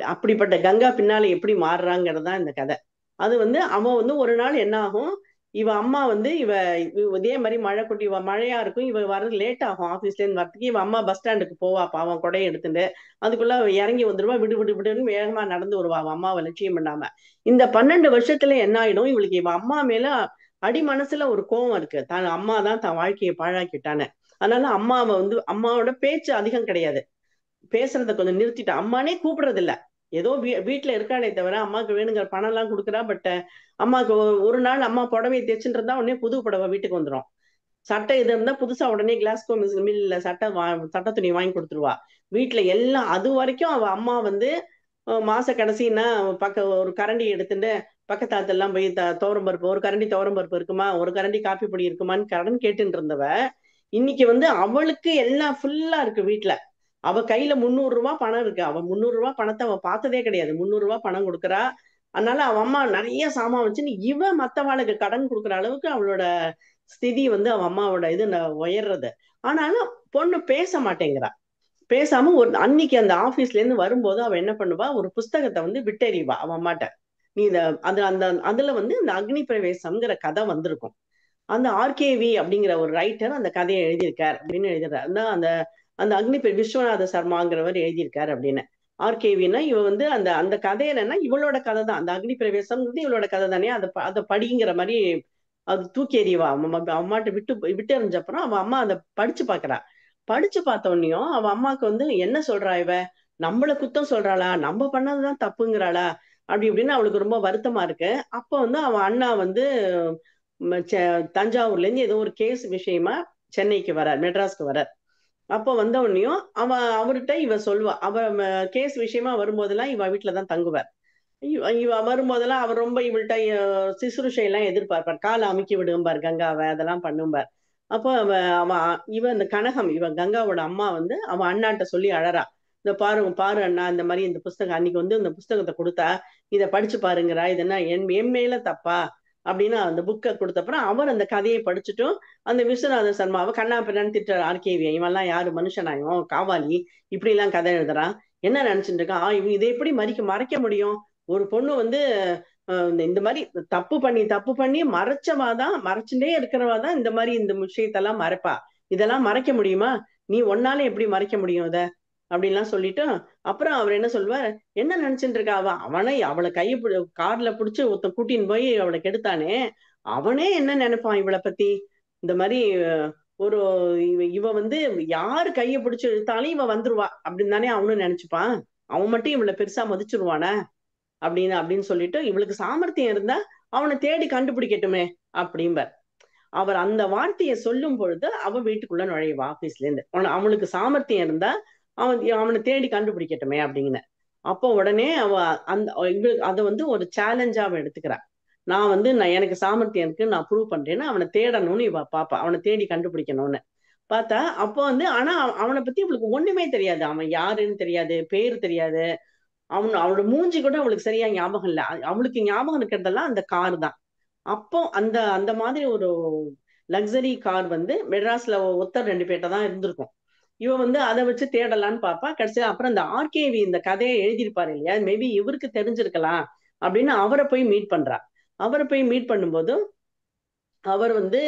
அப்படிப்பட்ட கங்கா பின்னால எப்படி மாறுறாங்கிறது தான் இந்த கதை. அது வந்து அவன் வந்து ஒரு நாள் என்ன ஆகும், இவ அம்மா வந்து இதே மாதிரி மழை கொட்டி மழையா இருக்கும், இவ வர்றது லேட் ஆகும் ஆபீஸ்ல இருந்து வரதுக்கு. இவ அம்மா பஸ் ஸ்டாண்டுக்கு போவா பாவம் கொடையை எடுத்துட்டு. அதுக்குள்ள அவ இறங்கி வந்துருவா, விடு விடு விடுன்னு வேகமா நடந்து வருவா அவ அம்மாவை லட்சியம் பண்ணாம. இந்த 12 வருஷத்துல என்ன ஆயிடும், இவளுக்கு இவ அம்மா மேல அடி மனசுல ஒரு கோவம் இருக்கு, தான் அம்மா தான் தன் வாழ்க்கையை பாழாக்கிட்டான்னு. அதனால அம்மாவை வந்து அம்மாவோட பேச்சு அதிகம் கிடையாது, பேசுறத கொஞ்சம் நிறுத்திட்டா. அம்மானே கூப்பிடுறது இல்ல, ஏதோ வீட்டுல இருக்கானே தவிர அம்மாவுக்கு வேணுங்கிற பணம் எல்லாம் கொடுக்குறா. பட் அம்மாவுக்கு ஒரு நாள் அம்மா புடவையை தைச்சுட்டு உடனே புது புடவை வீட்டுக்கு வந்துடும். சட்டை இது இருந்தா புதுசா உடனே கிளாஸ்கோ மில்ல சட்டை துணி வாங்கி கொடுத்துருவா. வீட்டுல எல்லாம் அது வரைக்கும் அவ அம்மா வந்து மாச கடைசின்னா ஒரு கரண்டி எடுத்துட்டு பக்கத்தாத்தெல்லாம் போய் துவரம்பருப்பு, ஒரு கரண்டி துவரம்பருப்பு இருக்குமா, ஒரு கரண்டி காப்பி பொடி இருக்குமான்னு கடன் கேட்டுட்டு இருந்தவ இன்னைக்கு வந்து அவளுக்கு எல்லாம் ஃபுல்லா இருக்கு வீட்டுல. அவ கையில 300 ரூபாய் பணம் இருக்கு. அவ 300 ரூபாய் பணத்தை அவ பார்த்ததே கிடையாது. 300 ரூபாய் பணம் கொடுக்குறா. அதனால அவ அம்மா நிறைய சாமான் வச்சுன்னு இவ மத்தவாளுக்கு கடன் கொடுக்குற அளவுக்கு அவளோட ஸ்திதி வந்து அவ அம்மாவோட இது உயர்றது. ஆனாலும் பொண்ணு பேச மாட்டேங்கிறா. பேசாம ஒரு அன்னைக்கு அந்த ஆபீஸ்ல இருந்து வரும்போது அவ என்ன பண்ணுவா, ஒரு புஸ்தகத்தை வந்து விட்டெறிவா அவ அம்மாட்ட. நீ அதுல வந்து இந்த அக்னி பிரவேசம்ங்கிற கதை வந்திருக்கும். அந்த ஆர்கேவி அப்படிங்கிற ஒரு ரைட்டர் அந்த கதையை எழுதியிருக்கார் அப்படின்னு எழுதுறாரு. அந்த அந்த அக்னி விஸ்வநாத சர்மாங்கிறவர் எழுதியிருக்காரு அப்படின்னு. ஆர்கேவின்னா இவ வந்து அந்த அந்த கதை என்னன்னா இவளோட கதை தான். அந்த அக்னி பிரவேசம் இவளோட கதை தானே, அதை படிங்கிற மாதிரி அது தூக்கி எறிவா. அம்மாட்ட விட்டு எறிஞ்சப்பறம் அவன் அம்மா அதை படிச்சு பாக்குறா. படிச்சு பார்த்த உடனேயும் அவ அம்மாவுக்கு வந்து என்ன சொல்றா, இவ நம்மள குத்தம் சொல்றாளா, நம்ம பண்ணதுதான் தப்புங்கிறாளா அப்படி இப்படின்னு அவளுக்கு ரொம்ப வருத்தமா இருக்கு. அப்ப வந்து அவன் அண்ணா வந்து தஞ்சாவூர்ல இருந்து ஏதோ ஒரு கேஸ் விஷயமா சென்னைக்கு வரார், மெட்ராஸ்க்கு வரார். அப்ப வந்த உடனேயும் அவர்கிட்ட இவ சொல்லுவா, அவ கேஸ் விஷயமா வரும்போதெல்லாம் இவ வீட்டுலதான் தங்குவார். இவ வரும்போதெல்லாம் அவர் ரொம்ப இவள்கிட்ட சிசுருஷை எல்லாம் எதிர்பார்ப்பார், காலை அமுக்கி விடும்பார் கங்காவை, அதெல்லாம் பண்ணும்பார். அப்போ இவ இந்த கனகம், இவ கங்காவோட அம்மா வந்து அவன் அண்ணாட்ட சொல்லி அழறா, இந்த பாரு அண்ணா, இந்த மாதிரி இந்த புஸ்தகம் அன்னைக்கு வந்து இந்த புஸ்தகத்தை கொடுத்தா இதை படிச்சு பாருங்கிறா, இது என்ன என் மேல தப்பா அப்படின்னு அந்த புக்கை கொடுத்தப்பறம் அவர் அந்த கதையை படிச்சுட்டும் அந்த விஸ்வநாத சர்மாவை கண்ணா பின்னான்னு திட்டுற ஆர்கேவி, இவெல்லாம் யாரு மனுஷனாயும் காவாலி, இப்படி எல்லாம் கதை எழுதுறான், என்ன நினைச்சுட்டு இருக்கான், இவன் இதை எப்படி மறைக்க முடியும், ஒரு பொண்ணு வந்து இந்த மாதிரி தப்பு பண்ணி மறைச்சுட்டே இருக்கிறவாதான் இந்த மாதிரி இந்த விஷயத்தெல்லாம் மறைப்பா, இதெல்லாம் மறைக்க முடியுமா, நீ ஒன்னால எப்படி மறைக்க முடியும் இத அப்படின்லாம் சொல்லிட்டு அப்புறம் அவர் என்ன சொல்வார், என்ன நினைச்சுட்டு இருக்கா அவளை கையை கார்ல புடிச்சு ஒருத்தன் கூட்டின்னு போய் அவளை கெடுத்தானே, அவனே என்ன நினைப்பான் இவளை பத்தி, இந்த மாதிரி ஒரு இவ வந்து யாரு கையை பிடிச்சு இழுத்தாலும் இவ வந்துருவா அப்படின்னு தானே அவனும் நினைச்சுப்பான், அவன் மட்டும் இவளை பெருசா மதிச்சிருவானா அப்படின்னு சொல்லிட்டு இவளுக்கு சாமர்த்தியம் இருந்தா அவனை தேடி கண்டுபிடிக்கட்டுமே அப்படிம்பார். அவர் அந்த வார்த்தையை சொல்லும் பொழுது அவ வீட்டுக்குள்ள நுழைவா ஆபீஸ்ல இருந்து, அவனுக்கு சாமர்த்தியம் இருந்தா அவனை தேடி கண்டுபிடிக்கட்டுமே அப்படின்னு. அப்போ உடனே அவ அதை வந்து ஒரு சேலஞ்சா அவன் எடுத்துக்கிறா, நான் வந்து எனக்கு சாமர்த்தியம் இருக்கு, நான் ப்ரூவ் பண்றேன்னு அவனை தேடணும்னு இவ பாப்பா, அவனை தேடி கண்டுபிடிக்கணும்னு பார்த்தா. அப்போ வந்து ஆனா அவனை பத்தி இவளுக்கு ஒண்ணுமே தெரியாது, அவன் யாருன்னு தெரியாது, பேரு தெரியாது, அவனோட மூஞ்சி கூட அவளுக்கு சரியா ஞாபகம் இல்லை, அவளுக்கு ஞாபகம் இருக்கிறதெல்லாம் அந்த கார் தான். அப்போ அந்த அந்த மாதிரி ஒரு லக்ஸரி கார் வந்து மெட்ராஸ்ல ஒருத்தர் 2 பேர்ட்ட தான் இருந்திருக்கும். இவ வந்து அதை வச்சு தேடலான்னு பாப்பா. கடைசியில அப்புறம் இந்த ஆர்கேவி இந்த கதையை எழுதியிருப்பாரு இல்லையா, மேபி இவருக்கு தெரிஞ்சிருக்கலாம் அப்படின்னு அவரை போய் மீட் பண்றா. அவரை போய் மீட் பண்ணும்போது அவர் வந்து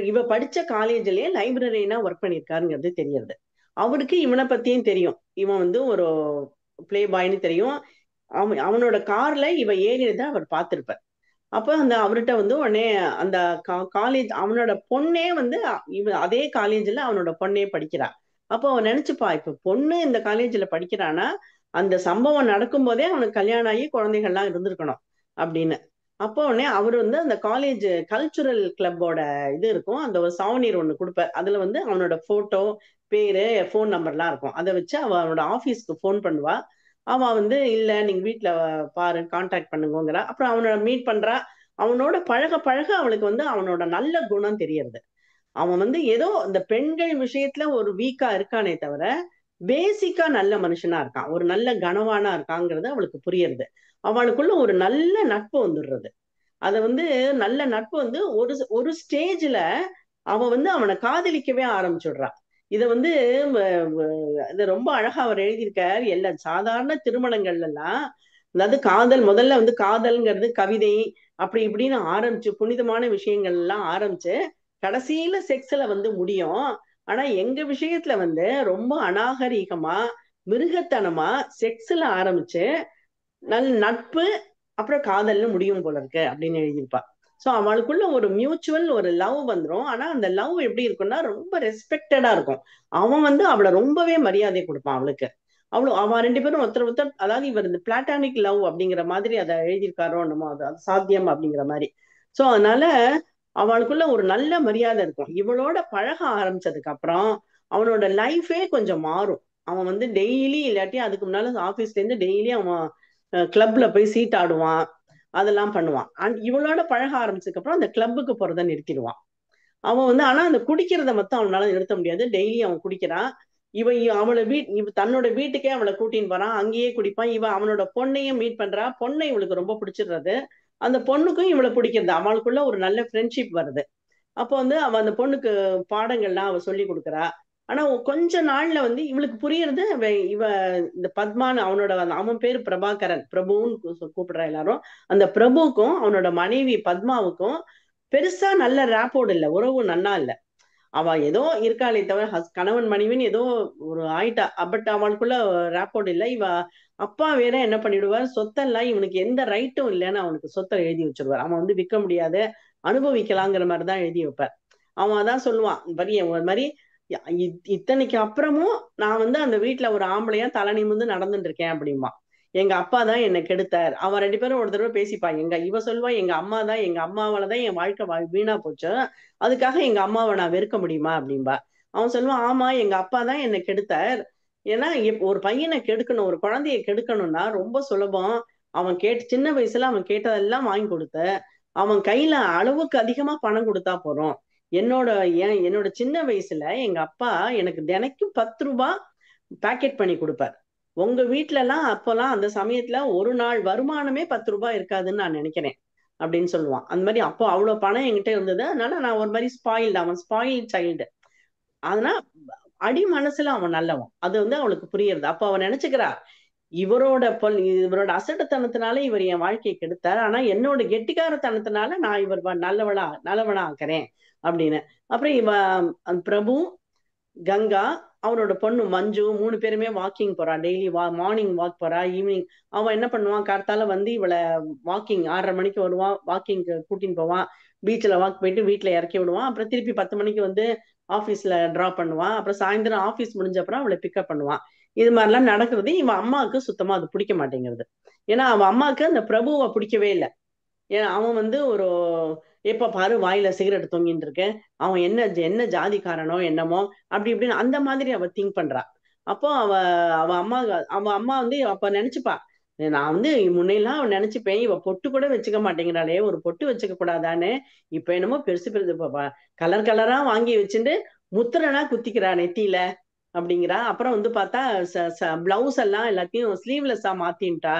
இவ படிச்ச காலேஜ்லயே லைப்ரரினா ஒர்க் பண்ணியிருக்காருங்கிறது தெரியறது. அவருக்கு இவனை பத்தியும் தெரியும், இவன் வந்து ஒரு பிளே பாய்னு தெரியும், அவனோட கார்ல இவ ஏறினதை அவர் பார்த்திருப்பார். அப்ப அந்த அவர்கிட்ட வந்து உடனே அந்த காலேஜ் அவனோட பொண்ணே வந்து அதே காலேஜ்ல அவனோட பொண்ணே படிக்கிறா. அப்போ அவன் நினைச்சுப்பா, இப்ப பொண்ணு இந்த காலேஜ்ல படிக்கிறானா அந்த சம்பவம் நடக்கும் போதே அவனுக்கு கல்யாணம் ஆகி குழந்தைகள்லாம் இருந்திருக்கணும் அப்படின்னு. அப்போ உடனே அவர் வந்து அந்த காலேஜ் கல்ச்சுரல் கிளப்போட இது இருக்கும், அந்த ஒரு சாவனீர் ஒண்ணு கொடுப்பார், அதுல வந்து அவனோட போட்டோ, பேரு, போன் நம்பர்லாம் இருக்கும். அதை வச்சு அவனோட ஆபீஸ்க்கு போன் பண்ணுவா. அவன் வந்து இல்ல நீங்க வீட்டுல பாரு கான்டாக்ட் பண்ணுங்கிறா. அப்புறம் அவனோட மீட் பண்றா. அவனோட பழக அவளுக்கு வந்து அவனோட நல்ல குணம் தெரியறது. அவன் வந்து ஏதோ இந்த பெண்கள் விஷயத்துல ஒரு வீக்கா இருக்கானே தவிர பேசிக்கா நல்ல மனுஷனா இருக்கான், ஒரு நல்ல கனவானா இருக்காங்கிறது அவளுக்கு புரியுறது. அவளுக்குள்ள ஒரு நல்ல நட்பு வந்துடுறது. அத வந்து நல்ல நட்பு வந்து ஒரு ஸ்டேஜ்ல அவன் வந்து அவனை காதலிக்கவே ஆரம்பிச்சுடுறா. இத வந்து இது ரொம்ப அழகா அவர் எழுதியிருக்கார். எல்லா சாதாரண திருமணங்கள்ல எல்லாம் அதாவது காதல் முதல்ல வந்து காதல்ங்கிறது கவிதை அப்படி இப்படின்னு ஆரம்பிச்சு புனிதமான விஷயங்கள் எல்லாம் ஆரம்பிச்சு கடைசியில செக்ஸ்ல வந்து முடியும். ஆனா எங்க விஷயத்துல வந்து ரொம்ப அநாகரீகமா மிருகத்தனமா செக்ஸ்ல ஆரம்பிச்சு நட்பு அப்புறம் காதல்னு முடியும் போல இருக்கு அப்படின்னு எழுதியிருப்பா. சோ அவளுக்குள்ள ஒரு மியூச்சுவல் ஒரு லவ் வந்துரும். ஆனா அந்த லவ் எப்படி இருக்கும்னா ரொம்ப ரெஸ்பெக்டடா இருக்கும். அவன் வந்து அவளை ரொம்பவே மரியாதை கொடுப்பான் அவளுக்கு. அவன் ரெண்டு பேரும் ஒருத்தர் அதாவது இவர் இந்த பிளாட்டானிக் லவ் அப்படிங்கிற மாதிரி அதை எழுதியிருக்காரோ என்னமோ, அது சாத்தியம் அப்படிங்கிற மாதிரி. சோ அதனால அவளுக்குள்ள ஒரு நல்ல மரியாதை இருக்கும். இவளோட பழக ஆரம்பிச்சதுக்கு அப்புறம் அவனோட லைஃபே கொஞ்சம் மாறும். அவன் வந்து டெய்லி இல்லாட்டி அதுக்கு முன்னால ஆபீஸ்ல இருந்து டெய்லி அவன் கிளப்ல போய் சீட் ஆடுவான், அதெல்லாம் பண்ணுவான். இவளோட பழக ஆரம்பிச்சதுக்கு அப்புறம் அந்த கிளப்புக்கு போறதை நிறுத்திடுவான். அவன் வந்து ஆனா அந்த குடிக்கிறத மட்டும் அவனால நிறுத்த முடியாது. டெய்லி அவன் குடிக்கிறான். அவளை தன்னோட வீட்டுக்கே அவளை கூட்டின்னு போறான், அங்கேயே குடிப்பான். அவனோட பொண்ணையும் மீட் பண்றா. பொண்ணை இவளுக்கு ரொம்ப பிடிச்சிடுறது. அந்த பொண்ணுக்கும் இவளை பிடிக்கிறது. அவளுக்குள்ள ஒரு நல்ல ஃப்ரெண்ட்ஷிப் வருது. அப்போ வந்து அவ அந்த பொண்ணுக்கு பாடங்கள்லாம் அவ சொல்லி கொடுக்குறா. ஆனா கொஞ்ச நாள்ல வந்து இவளுக்கு புரியுறது இவ இந்த பத்மான்னு அவன் பேரு பிரபாகரன், பிரபுன்னு கூப்பிடுறா எல்லாரும். அந்த பிரபுக்கும் அவனோட மனைவி பத்மாவுக்கும் பெருசா நல்ல ரேப்போடு இல்ல, உறவு நன்னா இல்ல. அவ ஏதோ இருக்காளே தவிர கணவன் மனைவின்னு ஏதோ ஒரு ஆயிட்டா. பட் அவளுக்குள்ள ரேப்போர்ட் இல்ல. அப்பா வேற என்ன பண்ணிடுவார், சொத்தெல்லாம் இவனுக்கு எந்த ரைட்டும் இல்லைன்னு அவனுக்கு சொத்தை எழுதி வச்சிருவார். அவன் வந்து விற்க முடியாது, அனுபவிக்கலாங்கிற மாதிரிதான் எழுதி வைப்பார். அவன் அதான் சொல்லுவான், ஒரு மாதிரி இத்தனைக்கு அப்புறமும் நான் வந்து அந்த வீட்டுல ஒரு ஆம்பளையா தலை நிமிர்ந்து நடந்துட்டு இருக்கேன் அப்படிமா. எங்க அப்பா தான் என்னை கெடுத்தார். அவன் ரெண்டு பேரும் ஒரு தடவை பேசிப்பாங்க. இவ சொல்லுவா, எங்க அம்மாவாலதான் என் வாழ்க்கை வீணா போச்சு, அதுக்காக எங்க அம்மாவை நான் வெறுக்க முடியுமா அப்படின்பா. அவன் சொல்லுவான், ஆமா எங்க அப்பா தான் என்னை கெடுத்தார். ஏன்னா ஒரு பையனை கெடுக்கணும், ஒரு குழந்தைய கெடுக்கணும்னா ரொம்ப சுலபம். அவன் சின்ன வயசுல அவன் கேட்டதெல்லாம் வாங்கி கொடுத்த, அவன் கையில அளவுக்கு அதிகமா பணம் கொடுத்தா போறோம். என்னோட சின்ன வயசுல எங்க அப்பா எனக்கு தினைக்கும் 10 ரூபாய் பேக்கெட் பண்ணி கொடுப்பார். உங்க வீட்டுல எல்லாம் அப்பெல்லாம் அந்த சமயத்துல ஒரு நாள் வருமானமே 10 ரூபாய் இருக்காதுன்னு நான் நினைக்கிறேன் அப்படின்னு சொல்லுவான். அந்த மாதிரி அப்போ அவ்வளவு பணம் என்கிட்ட இருந்தது. அதனால நான் ஒரு மாதிரி அவன் ஸ்பாயில் சைல்டு. அதனால அடி மனசுல அவன் நல்லவன், அது வந்து அவளுக்கு புரியுறது. அப்ப அவன் நினைச்சுக்கிறா, இவரோட அசட்டுத்தனத்தினால இவர் என் வாழ்க்கையை கெடுத்தார், ஆனா என்னோட கெட்டிக்காரத்தனத்தினால நான் இவர் நல்லவனா ஆக்குறேன் அப்படின்னு. அப்புறம் பிரபு, கங்கா, அவனோட பொண்ணு மஞ்சு 3 பேருமே வாக்கிங் போறா. டெய்லி மார்னிங் வாக் போறா. ஈவினிங் அவன் என்ன பண்ணுவான், கார்த்தால வந்து இவளை வாக்கிங் 6:30 மணிக்கு வருவான், வாக்கிங் கூட்டின்னு போவான். பீச்ல வாக் போயிட்டு வீட்டுல இறக்கி விடுவான். அப்புறம் திருப்பி 10 மணிக்கு வந்து ஆபீஸ்ல டிராப் பண்ணுவான். அப்புறம் சாயந்தரம் ஆபீஸ் முடிஞ்ச அப்புறம் அவளை பிக்கப் பண்ணுவான். இது மாதிரிலாம் நடக்குறது. இவன் அம்மாவுக்கு சுத்தமா அது பிடிக்க மாட்டேங்கிறது. ஏன்னா அவன் அம்மாவுக்கு அந்த பிரபுவை பிடிக்கவே இல்லை. ஏன்னா அவன் வந்து ஒரு எப்ப பாரு வாயில சிகரெட் தொங்கிட்டு இருக்கு, அவன் என்ன ஜாதிக்காரனோ என்னமோ அப்படி இப்படின்னு அந்த மாதிரி அவ திங்க் பண்றா. அப்போ அவ அம்மா வந்து அப்ப நினைச்சுப்பா, நான் வந்து முன்னையெல்லாம் அவன் நினைச்சுப்பேன், இவ பொட்டு கூட வச்சுக்க மாட்டேங்கிறாளே, ஒரு பொட்டு வச்சுக்க கூடாதான்னு. இப்ப என்னமோ பெருசு பெருசு கலர் கலரா வாங்கி வச்சுட்டு முத்திரனா குத்திக்கிறா நெத்தியில அப்படிங்கிறா. அப்புறம் வந்து பார்த்தா பிளவுஸ் எல்லாம் எல்லாத்தையும் ஸ்லீவ்லெஸ்ஸா மாத்தின்ட்டா.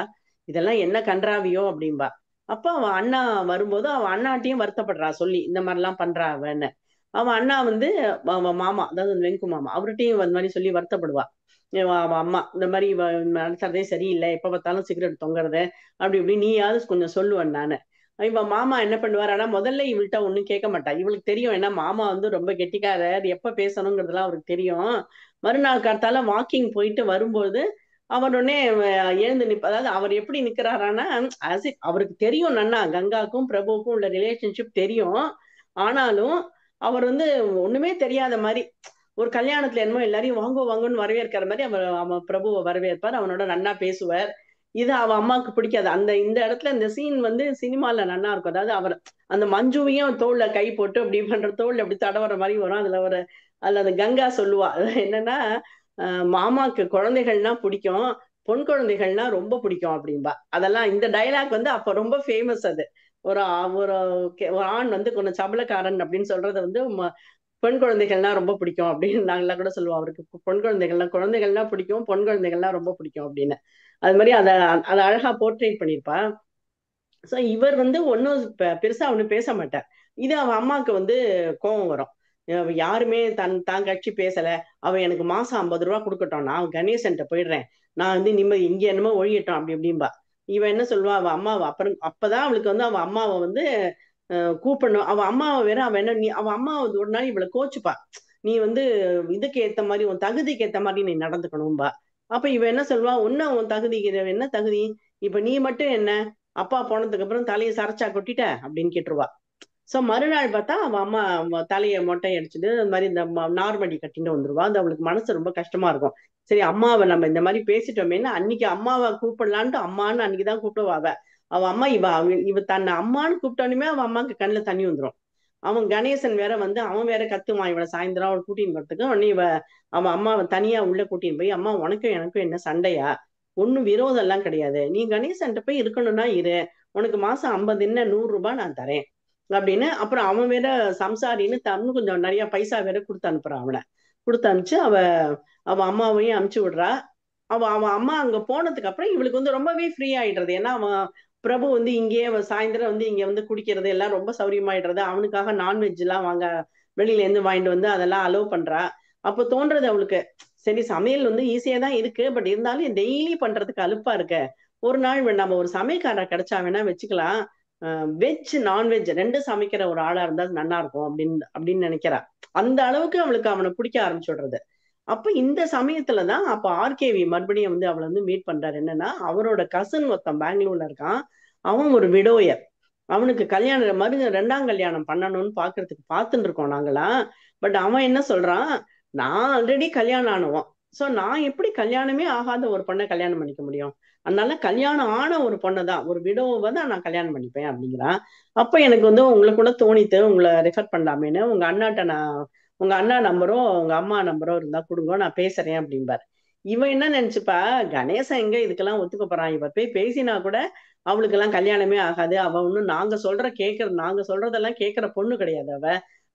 இதெல்லாம் என்ன கன்றாவியோ அப்படின்பா. அப்ப அவன் அண்ணா வரும்போது அவன் அண்ணாட்டையும் வருத்தப்படுறா, சொல்லி இந்த மாதிரிலாம் பண்றா அவன்னு. அவன் அண்ணா வந்து அவன் மாமா, அதாவது வெங்கு மாமா, அவர்கிட்டையும் அந்த மாதிரி சொல்லி வருத்தப்படுவா. அவன் அம்மா இந்த மாதிரி இவ நடத்துறதே சரியில்லை, எப்ப பார்த்தாலும் சிகரெட் தொங்குறது அப்படி இப்படி, நீயாவது கொஞ்சம் சொல்லுவேன் நானு. இவன் மாமா என்ன பண்ணுவார், ஆனா முதல்ல இவள்கிட்ட ஒண்ணும் கேட்க மாட்டா. இவளுக்கு தெரியும், ஏன்னா மாமா வந்து ரொம்ப கெட்டிக்காரர், எப்ப பேசணுங்கிறதுலாம் அவருக்கு தெரியும். மறுநாள் காத்தால வாக்கிங் போயிட்டு வரும்போது அவர் உடனே எழுந்து அதாவது அவர் எப்படி நிக்கிறாரானா, அவருக்கு தெரியும் நன்னா கங்காக்கும் பிரபுவுக்கும் உள்ள ரிலேஷன்ஷிப் தெரியும். ஆனாலும் அவர் வந்து ஒண்ணுமே தெரியாத மாதிரி, ஒரு கல்யாணத்துல என்னமோ எல்லாரையும் வாங்கன்னு வரவேற்கிற மாதிரி அவன் பிரபுவை வரவேற்பார், அவனோட நன்னா பேசுவார். இது அவன் அம்மாவுக்கு பிடிக்காது. இந்த இடத்துல இந்த சீன் வந்து சினிமால நன்னா இருக்கும். அதாவது அவர் அந்த மஞ்சுவையும் தோல்ல கை போட்டு அப்படி பண்ற, தோல்ல அப்படி தடவற மாதிரி வரும். அதுல அந்த கங்கா சொல்லுவா என்னன்னா, மாமாக்கு குழந்தைகள்னா பிடிக்கும், பொன் குழந்தைகள்னா ரொம்ப பிடிக்கும் அப்படின்பா. அதெல்லாம் இந்த டைலாக் வந்து அப்ப ரொம்ப ஃபேமஸ். அது ஒரு ஒரு ஆண் வந்து கொஞ்சம் சபலக்காரன் அப்படின்னு சொல்றது வந்து பெண் குழந்தைகள்னா ரொம்ப பிடிக்கும் அப்படின்னு நாங்கெல்லாம் கூட சொல்லுவோம். அவருக்கு குழந்தைகள்னா பிடிக்கும், பொன் குழந்தைகள்லாம் ரொம்ப பிடிக்கும் அப்படின்னு. அது மாதிரி அதை அழகா போர்ட்ரேட் பண்ணியிருப்பா. சோ இவர் வந்து ஒன்னும் பெருசா ஒண்ணு பேச மாட்டார். இது அவன் அம்மாவுக்கு வந்து கோபம் வரும். யாருமே தான் கட்சி பேசல, அவன் எனக்கு மாசம் 50 ரூபாய் கொடுக்கட்டும், நான் கணேசன்ட்ட போயிடுறேன், நான் வந்து நிம்மதி இங்க என்னமோ ஒழியட்டும் அப்படி இப்படின்பா. இவன் என்ன சொல்லுவா, அவ அம்மாவை அப்புறம் அப்பதான் அவளுக்கு வந்து அவ அம்மாவை வந்து கூப்பிடணும். அவ அம்மாவை வேற அவ என்ன அவ அம்மா வந்து ஒரு நாள் இவளை கோச்சுப்பா, நீ வந்து இதுக்கு ஏத்த மாதிரி உன் தகுதிக்கு ஏத்த மாதிரி நீ நடந்துக்கணும்பா. அப்ப இவ என்ன சொல்லுவா, உன் தகுதிக்கு என்ன தகுதி, இப்ப நீ மட்டும் என்ன அப்பா போனதுக்கு அப்புறம் தலையை சரைச்சா கொட்டிட்ட அப்படின்னு கேட்டுருவா. சோ மறுநாள் பார்த்தா அவ அம்மா தலையை மொட்டை அடிச்சுட்டு இந்த மாதிரி இந்த நார்மடி கட்டிட்டு வந்துருவா. அது அவளுக்கு மனசு ரொம்ப கஷ்டமா இருக்கும். சரி அம்மாவை நம்ம இந்த மாதிரி பேசிட்டோமேன்னு அன்னைக்கு அம்மாவை கூப்பிடலான்ட்டு அம்மான்னு அன்னைக்குதான் கூப்பிடுவா. அவ அம்மா இவ தன்னை அம்மான்னு கூப்பிட்டோன்னுமே அவ அம்மாவுக்கு கண்ணுல தண்ணி வந்துடும். அவன் கணேசன் வேற வந்து அவன் வேற கத்துவான் இவளை சாயந்தரம் அவள் கூட்டின்னு வரத்துக்கு. உடனே அவன் அம்மாவை தனியா உள்ள கூட்டின்னு போய், அம்மா உனக்கும் எனக்கும் என்ன சண்டையா, ஒன்னும் விரோதம் எல்லாம் கிடையாது, நீ கணேசன்ட்ட போய் இருக்கணும்னா இரு, உனக்கு மாசம் 50 என்ன 100 ரூபாய் நான் தரேன் அப்படின்னு. அப்புறம் அவன் வேற சம்சாரின்னு தன்னு கொஞ்சம் நிறைய பைசா வேற கொடுத்து அனுப்புறான். அவனை கொடுத்து அனுப்பிச்சு அவ அம்மாவையும் அனுப்பிச்சு விடுறா. அவன் அம்மா அங்க போனதுக்கு அப்புறம் இவளுக்கு வந்து ரொம்பவே ஃப்ரீ ஆயிடுறது. ஏன்னா அவன் பிரபு வந்து இங்கேயே சாயந்தரம் வந்து இங்க வந்து குடிக்கிறது எல்லாம் ரொம்ப சௌரியமாயிடுறது. அவனுக்காக நான்வெஜ் எல்லாம் வெளியில இருந்து வாங்கிட்டு வந்து அதெல்லாம் அலோவ் பண்றா. அப்போ தோன்றது அவளுக்கு, சரி சமையல் வந்து ஈஸியா தான் இருக்கு, பட் இருந்தாலும் டெய்லி பண்றதுக்கு அலுப்பா இருக்க, ஒரு நாள் நம்ம ஒரு சமையல்காரர் கிடைச்சா வேணா வச்சுக்கலாம், வெஜ் நான்வெஜ் 2 சமைக்கிற ஒரு ஆளா இருந்தா நல்லா இருக்கும் அப்படின்னு நினைக்கிறா. அந்த அளவுக்கு அவளுக்கு அவனை பிடிக்க ஆரம்பிச்சுடுறது. அப்ப இந்த சமயத்துலதான் அப்ப ஆர்கேவி மறுபடியும் வந்து அவளை வந்து மீட் பண்றாரு. என்னன்னா அவரோட கசின் ஒருத்தன் பெங்களூர்ல இருக்கான். அவன் ஒரு விடோயர். அவனுக்கு கல்யாணம் 2ஆம் கல்யாணம் பண்ணணும்னு பாக்குறதுக்கு பார்த்துட்டு இருக்கோம் நாங்களாம். பட் அவன் என்ன சொல்றான், நான் ஆல்ரெடி கல்யாணம் ஆனவன், சோ நான் எப்படி கல்யாணமே ஆகாத ஒரு பொண்ணை கல்யாணம் பண்ணிக்க முடியும், அதனால கல்யாணம் ஆன ஒரு பொண்ணை தான், ஒரு விடோவை தான் நான் கல்யாணம் பண்ணிப்பேன் அப்படிங்கிறான். அப்ப எனக்கு வந்து உங்களை கூட தோணித்து உங்களை ரெஃபர் பண்ணலாமேன்னு, உங்க அண்ணா நம்பரோ உங்க அம்மா நம்பரோ இருந்தா கொடுங்க, நான் பேசுறேன் அப்படின்பாரு. இவன் என்ன நினைச்சுப்பா, கணேசன் எங்க இதுக்கெல்லாம் ஒத்துக்க போறான், இவ போய் பேசினா கூட அவளுக்கு எல்லாம் கல்யாணமே ஆகாது, அவ ஒன்னும் நாங்க சொல்றதெல்லாம் கேட்கிற பொண்ணு கிடையாது அவ,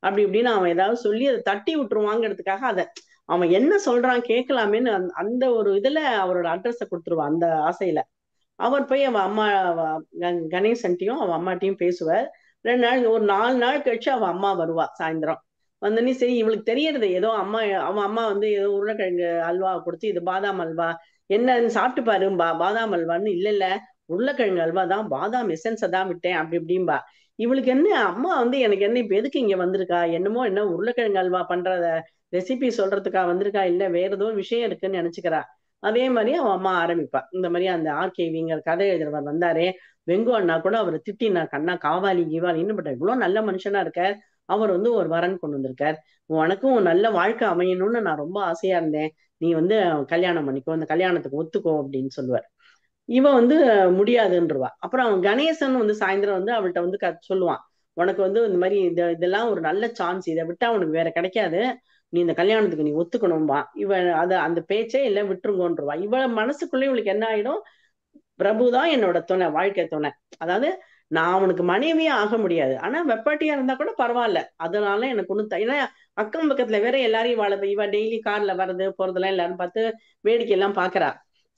அப்படி இப்படின்னு அவன் ஏதாவது சொல்லி அதை தட்டி விட்டுருவாங்கிறதுக்காக அவன் என்ன சொல்றான் கேட்கலாமேன்னு அந்த ஒரு இதுல அவரோட அட்ரஸ கொடுத்துருவான். அந்த ஆசையில அவர் போய் அவன் அம்மா கணேசன்ட்டையும் அவன் அம்மாட்டையும் பேசுவார். 2 நாள் ஒரு 4 நாள் கழிச்சு அவன் அம்மா வருவா சாயந்தரம். வந்தோடனே சரி இவளுக்கு தெரியறது ஏதோ அவன் அம்மா வந்து ஏதோ உருளைக்கிழங்கு அல்வா கொடுத்து, இது பாதாம் அல்வா என்னன்னு சாப்பிட்டு பாரு, பாதாம் அல்வான்னு. இல்ல உருளைக்கிழங்கு அல்வா தான், பாதாம் எசன்ஸை தான் விட்டேன் அப்படி இப்படிம்பா. இவளுக்கு என்ன அம்மா வந்து எனக்கு என்ன இப்ப எதுக்கு இங்க வந்திருக்கா, என்ன உருளைக்கிழங்கு அல்வா பண்ற ரெசிபி சொல்றதுக்கா வந்திருக்கா, இல்ல வேற ஏதோ விஷயம் இருக்குன்னு நினைச்சுக்கிறா. அதே மாதிரி அவன் அம்மா ஆரம்பிப்பா, இந்த மாதிரி அந்த ஆர்கேவிங்கிற கதை எழுதுறவர் வந்தாரே, வெங்கு அண்ணா கூட அவரை திட்டினா, கண்ணா காவாலி கீவாலின்னு, பட் இவ்வளவு நல்ல மனுஷனா இருக்கார், அவர் வந்து ஒரு வரன் கொண்டு வந்திருக்கார், உனக்கும் நல்ல வாழ்க்கை அமையணும்னு நான் ரொம்ப ஆசையா இருந்தேன், நீ வந்து கல்யாணம் பண்ணிக்கோ, இந்த கல்யாணத்துக்கு ஒத்துக்கோ அப்படின்னு சொல்லுவார். இவன் வந்து முடியாதுன்றவா. அப்புறம் அவன் கணேசன் வந்து சாயந்தரம் வந்து அவள்கிட்ட வந்து சொல்லுவான், உனக்கு வந்து இந்த மாதிரி இதெல்லாம் ஒரு நல்ல சான்ஸ், இதை விட்டா உனக்கு வேற கிடைக்காது, நீ இந்த கல்யாணத்துக்கு நீ ஒத்துக்கணும்பா. இவன் அந்த பேச்சே இல்லை விட்டுருங்கோன்றவா. இவள மனசுக்குள்ளே இவளுக்கு என்ன ஆயிடும், பிரபுதான் என்னோட துணை, வாழ்க்கை துணை, அதாவது நான் அவனுக்கு மனைவியே ஆக முடியாது, ஆனா வெப்பாட்டியா இருந்தா கூட பரவாயில்ல, அதனால எனக்கு ஒண்ணு ஏன்னா அக்கம் பக்கத்துல வேற எல்லாரையும் இவ டெய்லி கார்ல வர்றது போறதெல்லாம் எல்லாரும் பார்த்து வேடிக்கை எல்லாம் பாக்குறா.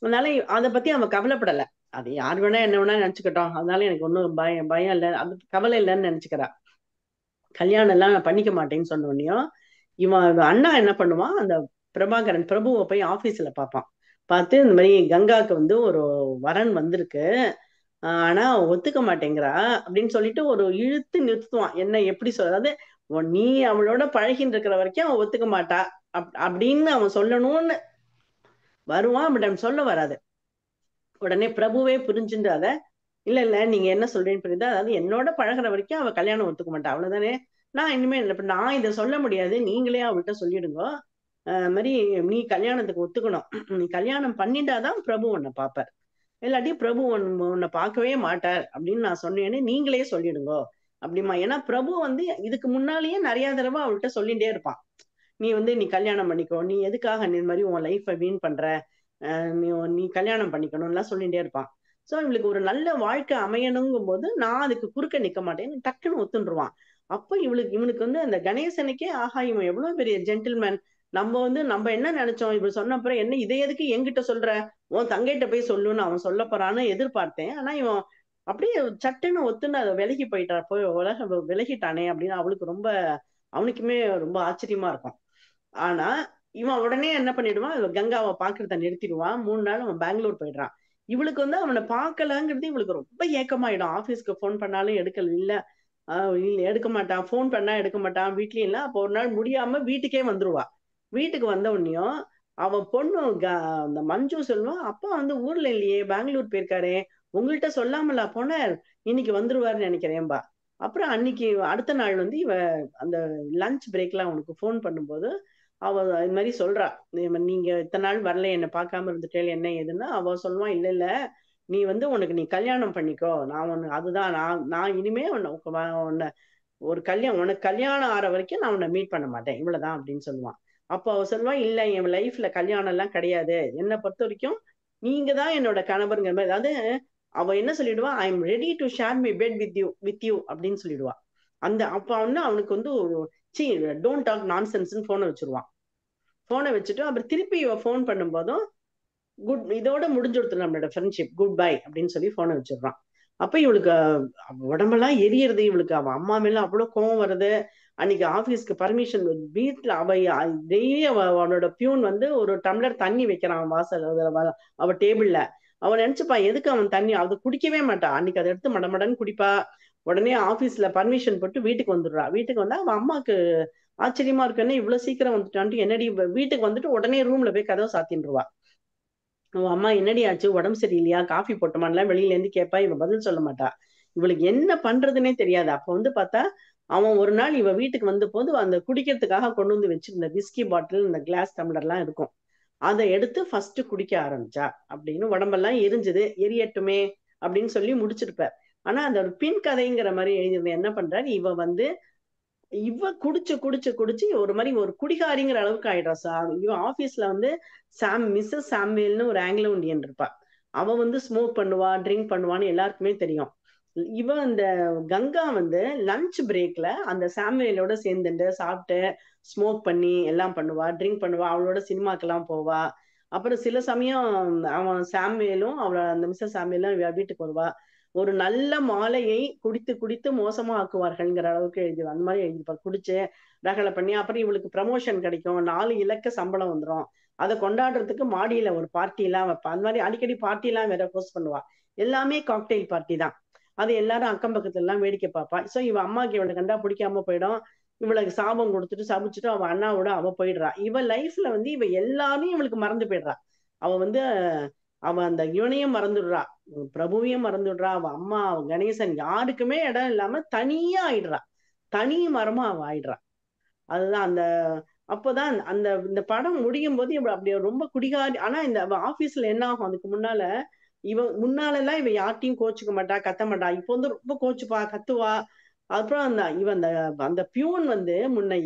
அதனால அதை பத்தி அவன் கவலைப்படல, அது யார் வேணா என்ன வேணா நினைச்சுக்கிட்டோம், அதனால எனக்கு ஒன்றும் பயம் இல்லை, அது கவலை இல்லைன்னு நினைச்சுக்கிறா. கல்யாணம் எல்லாம் நான் பண்ணிக்க மாட்டேன்னு சொன்ன உடனேயும் இவன் அண்ணா என்ன பண்ணுவான், அந்த பிரபுவை போய் ஆபீஸ்ல பார்ப்பான். பார்த்து இந்த மாதிரி கங்காக்கு வந்து ஒரு வரன் வந்திருக்கு, ஆனா ஒத்துக்க மாட்டேங்கிறா அப்படின்னு சொல்லிட்டு ஒரு இழுத்து நிறுத்துவான். என்ன எப்படி அதாவது நீ அவளோட பழகின்னு இருக்கிற வரைக்கும் அவன் ஒத்துக்க மாட்டா அப்படின்னு அவன் சொல்லணும்னு வருவான், பட் அவன் சொல்ல வராது. உடனே பிரபுவே புரிஞ்சுட்டு அதை, இல்ல நீங்க என்ன சொல்றீன்னு புரியுது, அதாவது என்னோட பழகிற வரைக்கும் அவ கல்யாணம் ஒத்துக்க மாட்டா, அவ்வளவுதானே, நான் இனிமே நான் இதை சொல்ல முடியாது, நீங்களே அவள்கிட்ட சொல்லிடுங்க, மாதிரி நீ கல்யாணத்துக்கு ஒத்துக்கணும், நீ கல்யாணம் பண்ணிட்டாதான் பிரபு உன்னை பார்ப்பார், இல்லாட்டி பிரபு உன்னை பார்க்கவே மாட்டார் அப்படின்னு நான் சொன்னேன்னு நீங்களே சொல்லிடுங்க அப்படிமா. ஏன்னா பிரபு வந்து இதுக்கு முன்னாலேயே நிறைய தடவை அவள்கிட்ட சொல்லிட்டே இருப்பான், நீ கல்யாணம் பண்ணிக்கோ, நீ எதுக்காக இந்த மாதிரி உன் லைஃபை வீண் பண்ற, நீ கல்யாணம் பண்ணிக்கணும்லாம் சொல்லிட்டே இருப்பான். சோ இவளுக்கு ஒரு நல்ல வாழ்க்கை அமையணுங்கும் போது நான் அதுக்கு குறுக்க நிக்க மாட்டேன்னு டக்குன்னு ஒத்துண்டுருவான். அப்ப இவனுக்கு வந்து அந்த கணேசனுக்கே ஆஹா, இவன் எவ்வளவு பெரிய ஜென்டில்மேன், நம்ம என்ன நினைச்சோம், இவள் சொன்ன அப்புறம் என்ன இதை எதுக்கு என்கிட்ட சொல்ற, உன் தங்கைட்ட போய் சொல்லுன்னு அவன் சொல்ல போறான்னு எதிர்பார்த்தேன், ஆனா இவன் அப்படியே சட்டுன்னு ஒத்துன்னு அதை விலகி போயிட்டா, போய் விலகிட்டானே அப்படின்னு அவனுக்குமே ரொம்ப ஆச்சரியமா இருக்கும். ஆனா இவன் உடனே என்ன பண்ணிடுவான், கங்காவை பாக்குறத நிறுத்திடுவான். 3 நாள் அவன் பெங்களூர் போயிடுறான். இவளுக்கு வந்து அவனை பார்க்கலங்கிறது இவளுக்கு ரொம்ப ஏக்கமாயிடும். ஆபீஸ்க்கு ஃபோன் பண்ணாலும் இல்ல எடுக்க மாட்டான், ஃபோன் பண்ணா எடுக்க மாட்டான், வீட்லயும் இல்ல. அப்போ ஒரு நாள் முடியாம வீட்டுக்கே வந்துருவா. வீட்டுக்கு வந்த உடனேயும் அவன் பொண்ணு அந்த மஞ்சு சொல்லுவா, அப்பா வந்து ஊர்ல இல்லையே, பெங்களூர் போயிருக்காரே, உங்கள்கிட்ட சொல்லாமலா போனார், இன்னைக்கு வந்துருவாருன்னு நினைக்கிறேன்பா. அப்புறம் அன்னைக்கு அடுத்த நாள் வந்து இவ அந்த லஞ்ச் பிரேக்ல அவனுக்கு ஃபோன் பண்ணும்போது அவ இது மாதிரி சொல்றா, நீங்க இத்தனை நாள் வரல, என்ன பார்க்காம இருந்துட்டேன், என்ன ஏதுன்னா அவ சொல்லுவான், இல்ல இல்ல நீ வந்து உனக்கு நீ கல்யாணம் பண்ணிக்கோ, நான் உனக்கு அதுதான் நான் இனிமே உன்னை ஒரு உனக்கு கல்யாணம் ஆற வரைக்கும் நான் உன்னை மீட் பண்ண மாட்டேன், இவ்வளவுதான் அப்படின்னு சொல்லுவான். அப்போ அவ சொல்லுவான், இல்ல என் லைஃப்ல கல்யாணம் எல்லாம் கிடையாது, என்னை பொறுத்த வரைக்கும் நீங்க தான் என்னோட கணவருங்கிற மாதிரி. அதாவது அவ என்ன சொல்லிடுவா, I am ready to share my bed with you அப்படின்னு சொல்லிடுவா. அப்ப வந்து அவனுக்கு வந்து சி டோன்ட் டாக் நான்சென்ஸ்னு போனை வச்சிருவான். போனை வச்சுட்டு அப்புறம் திருப்பி இவ ஃபோன் பண்ணும்போதும் இதோட முடிஞ்சுடுத்து நம்மளோட ஃப்ரெண்ட்ஷிப், குட் பை அப்படின்னு சொல்லி போனை வச்சிடுறான். அப்ப இவளுக்கு உடம்பெல்லாம் எரியறது, இவளுக்கு அவன் அம்மா மேல அவ்வளவு கோவம் வருது. அன்னைக்கு ஆபீஸ்க்கு பர்மிஷன், வீட்டுல டெய்லி அவனோட பியூன் வந்து ஒரு டம்ளர் தண்ணி வைக்கிறான் வாசல் அவ டேபிள்ல. அவன் நினைச்சுப்பா எதுக்கு அவன் தண்ணி, அது குடிக்கவே மாட்டான். அன்னைக்கு அதை எடுத்து மடமடன்னு குடிப்பா. உடனே ஆபீஸ்ல பர்மிஷன் போட்டு வீட்டுக்கு வந்துடுறா. வீட்டுக்கு வந்தா அவன் அம்மாக்கு ஆச்சரியமா இருக்குன்னு, இவ்வளவு சீக்கிரம் வந்துட்டான்ட்டு என்னடி வீட்டுக்கு வந்துட்டு உடனே ரூம்ல போய் கதவை சாத்தின்றுவா. அவன் அம்மா என்னடி ஆச்சு, உடம்பு சரியில்லையா, காஃபி போட்டோமான்லாம் வெளியில இருந்து கேட்பா. இவன் பதில் சொல்ல மாட்டா. இவளுக்கு என்ன பண்றதுன்னே தெரியாது. அப்ப வந்து பார்த்தா அவன் ஒரு நாள் இவ வீட்டுக்கு வந்த போது அந்த குடிக்கிறதுக்காக கொண்டு வந்து வச்சிருந்த விஸ்கி பாட்டில், இந்த கிளாஸ் டம்ளர்லாம் இருக்கும், அதை எடுத்து ஃபர்ஸ்ட் குடிக்க ஆரம்பிச்சா. அப்படின்னு உடம்பெல்லாம் எரிஞ்சுது, எரியட்டுமே அப்படின்னு சொல்லி முடிச்சிருப்பார். ஆனா அந்த ஒரு பின் கதைங்கிற மாதிரி எழுதிருந்த என்ன பண்றாரு, இவ குடிச்சு ஒரு மாதிரி ஒரு குடிகாரிங்கிற அளவுக்கு ஆயிடுறா. இவன் ஆபீஸ்ல வந்து மிஸ்ஸஸ் சாம்வேல்னு ஒரு ஆங்கிலோ இண்டியன் இருப்பா. அவ வந்து ஸ்மோக் பண்ணுவா, ட்ரிங்க் பண்ணுவான்னு எல்லாருக்குமே தெரியும். இவ அந்த கங்கா வந்து லஞ்ச் பிரேக்ல அந்த சாம்வேலோட சேர்ந்துட்டு சாப்பிட்டு ஸ்மோக் பண்ணி எல்லாம் பண்ணுவா, ட்ரிங்க் பண்ணுவா, அவளோட சினிமாக்கெல்லாம் போவா. அப்புறம் சில சமயம் அவன் சாம்வேலும் அந்த மிஸ்ஸஸ் சாம்வேலும் வீட்டுக்கு வருவா. ஒரு நல்ல மாலையை குடித்து குடித்து மோசமா ஆக்குவார்கள்ங்கிற அளவுக்கு எழுதிவா. அந்த மாதிரி எழுதிப்பா. குடிச்சு ரகலை பண்ணி அப்புறம் இவளுக்கு ப்ரமோஷன் கிடைக்கும், 4 இலக்க சம்பளம் வந்துடும். அதை கொண்டாடுறதுக்கு மாடியில ஒரு பார்ட்டி எல்லாம் வைப்பா. அந்த மாதிரி அடிக்கடி பார்ட்டி எல்லாம் வேற போஸ்ட் பண்ணுவா. எல்லாமே காக்டெயில் பார்ட்டி தான். அது எல்லாரும் அக்கம் பக்கத்துல எல்லாம் வேடிக்கை பார்ப்பா. சோ இவ அம்மாக்கு இவளை கண்டா பிடிக்காம போயிடும். இவளுக்கு சாபம் கொடுத்துட்டு சபிச்சுட்டு அவ அண்ணாவோட அவ போயிடுறா. இவ லைஃப்ல வந்து இவ எல்லாரையும் இவளுக்கு மறந்து போயிடுறா. அவ வந்து அந்த இவனையும் மறந்துடுறா, பிரபுவையும் மறந்துடுறா, அவ அம்மா, அவ கணேசன், யாருக்குமே இடம் இல்லாம தனியா ஆயிடுறா. தனி மரமா அவ ஆயிடுறா. அதுதான் அப்போதான் இந்த படம் முடியும் போது இவ அப்படி ரொம்ப குடிகாரி. ஆனா இந்த ஆபீஸ்ல என்ன ஆகும், அதுக்கு முன்னாலெல்லாம் இவ யார்ட்டையும் கோச்சுக்க மாட்டா, கத்த மாட்டா. இப்போ வந்து ரொம்ப கோச்சுப்பா, கத்துவா. அப்புறம் அந்த பியூன் வந்து முன்ன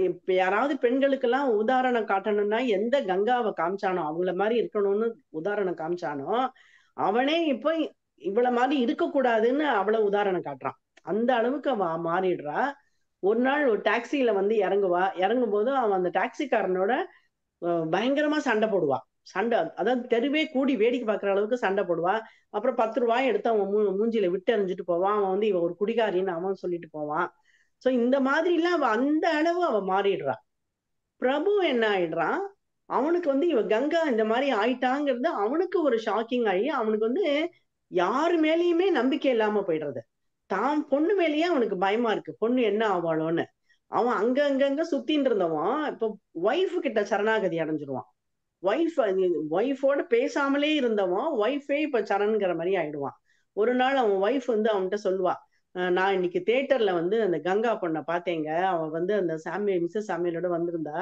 இப்ப யாராவது பெண்களுக்கெல்லாம் உதாரணம் காட்டணும்னா எந்த கங்காவை காமிச்சானோ, அவங்கள மாதிரி இருக்கணும்னு உதாரணம் காமிச்சானோ, அவனே இப்போ இவ்வளவு மாதிரி இருக்கக்கூடாதுன்னு அவ்வளவு உதாரணம் காட்டுறான். அந்த அளவுக்கு அவ மாறிடுறா. ஒரு நாள் ஒரு டாக்ஸில வந்து இறங்கும் போது அவன் அந்த டாக்ஸிக்காரனோட பயங்கரமா சண்டை போடுவா. அதாவது தெருவே கூடி வேடிக்கை பார்க்குற அளவுக்கு சண்டை போடுவா. அப்புறம் 10 ரூபாய் எடுத்து அவன் மூஞ்சில விட்டு எறிஞ்சிட்டு போவான். அவன் வந்து இவன் ஒரு குடிகாரின்னு அவன் சொல்லிட்டு போவான். சோ இந்த மாதிரி எல்லாம் அவ அந்த அளவு அவ மாறிடுறா. பிரபு என்ன ஆயிடுறான், அவனுக்கு வந்து இவ கங்கா இந்த மாதிரி ஆயிட்டாங்கிறது அவனுக்கு ஒரு ஷாக்கிங் ஆகி அவனுக்கு வந்து யாரு மேலேயுமே நம்பிக்கை இல்லாம போயிடுறது. தான் பொண்ணு மேலேயே அவனுக்கு பயமா இருக்கு, பொண்ணு என்ன ஆவாளோன்னு. அவன் அங்கங்க சுத்தின்னு இருந்தவன் இப்போ ஒய்ஃபு கிட்ட சரணாகதி அடைஞ்சிருவான். ஒய்ஃபோட பேசாமலே இருந்தவன் ஒய்ஃபே இப்ப சரண்கிற மாதிரி ஆயிடுவான். ஒரு நாள் அவன் ஒய்ஃப் வந்து அவன்கிட்ட சொல்லுவா, நான் இன்னைக்கு தியேட்டர்ல வந்து அந்த கங்கா பொண்ணை பார்த்தேங்க, அவன் வந்து அந்த மிஸ்ஸஸ் சாமியலோட வந்திருந்தா,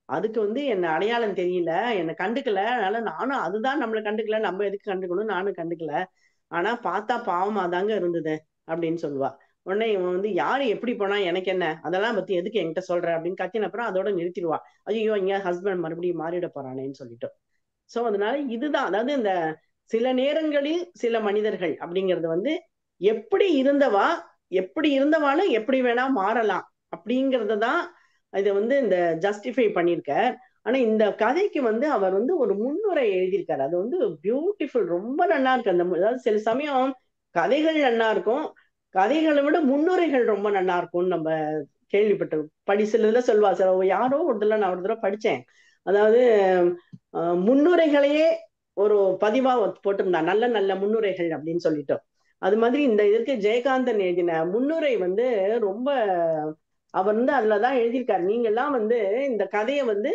அதுக்கு வந்து என்ன அடையாளம் தெரியல, என்னை கண்டுக்கல, அதனால நானும் அதுதான் நம்மளை கண்டுக்கல, நம்ம எதுக்கு கண்டுக்கணும், நானும் கண்டுக்கல, ஆனா பார்த்தா பாவமா தாங்க இருந்தது அப்படின்னு சொல்லுவா. உடனே இவன் வந்து யாரு எப்படி போனா எனக்கு என்ன, அதெல்லாம் பத்தி எதுக்கு என்கிட்ட சொல்ற அப்படின்னு கத்தின அப்புறம் அதோட நிறுத்திடுவா. ஐயோ இங்க ஹஸ்பண்ட் மறுபடியும் மாறிட போறானேன்னு சொல்லிட்டு. சோ அதனால இதுதான், அதாவது இந்த சில நேரங்களில் சில மனிதர்கள் அப்படிங்கிறது வந்து எப்படி இருந்தவாலும் எப்படி வேணா மாறலாம் அப்படிங்கறதான் இதை வந்து இந்த ஜஸ்டிஃபை பண்ணிருக்க. ஆனா இந்த கதைக்கு வந்து அவர் வந்து ஒரு முன்னுரை எழுதியிருக்காரு. அது வந்து பியூட்டிஃபுல், ரொம்ப நல்லா இருக்கு. அதாவது சில சமயம் கதைகள் நல்லா இருக்கும், கதைகளை விட முன்னுரைகள் ரொம்ப நல்லா இருக்கும்னு நம்ம கேள்விப்பட்ட சிலதுல சொல்வா. சார் யாரோ ஒரு தடவை நான் ஒரு தடவை படிச்சேன், அதாவது முன்னுரைகளையே ஒரு பதிவா போட்டிருந்தா, நல்ல நல்ல முன்னுரைகள் அப்படின்னு சொல்லிட்டு. அது மாதிரி இந்த இதற்கு ஜெயகாந்தன் எழுதின முன்னுரை வந்து ரொம்ப, அவர் வந்து அதுலதான் எழுதியிருக்காரு. நீங்க எல்லாம் வந்து இந்த கதையை வந்து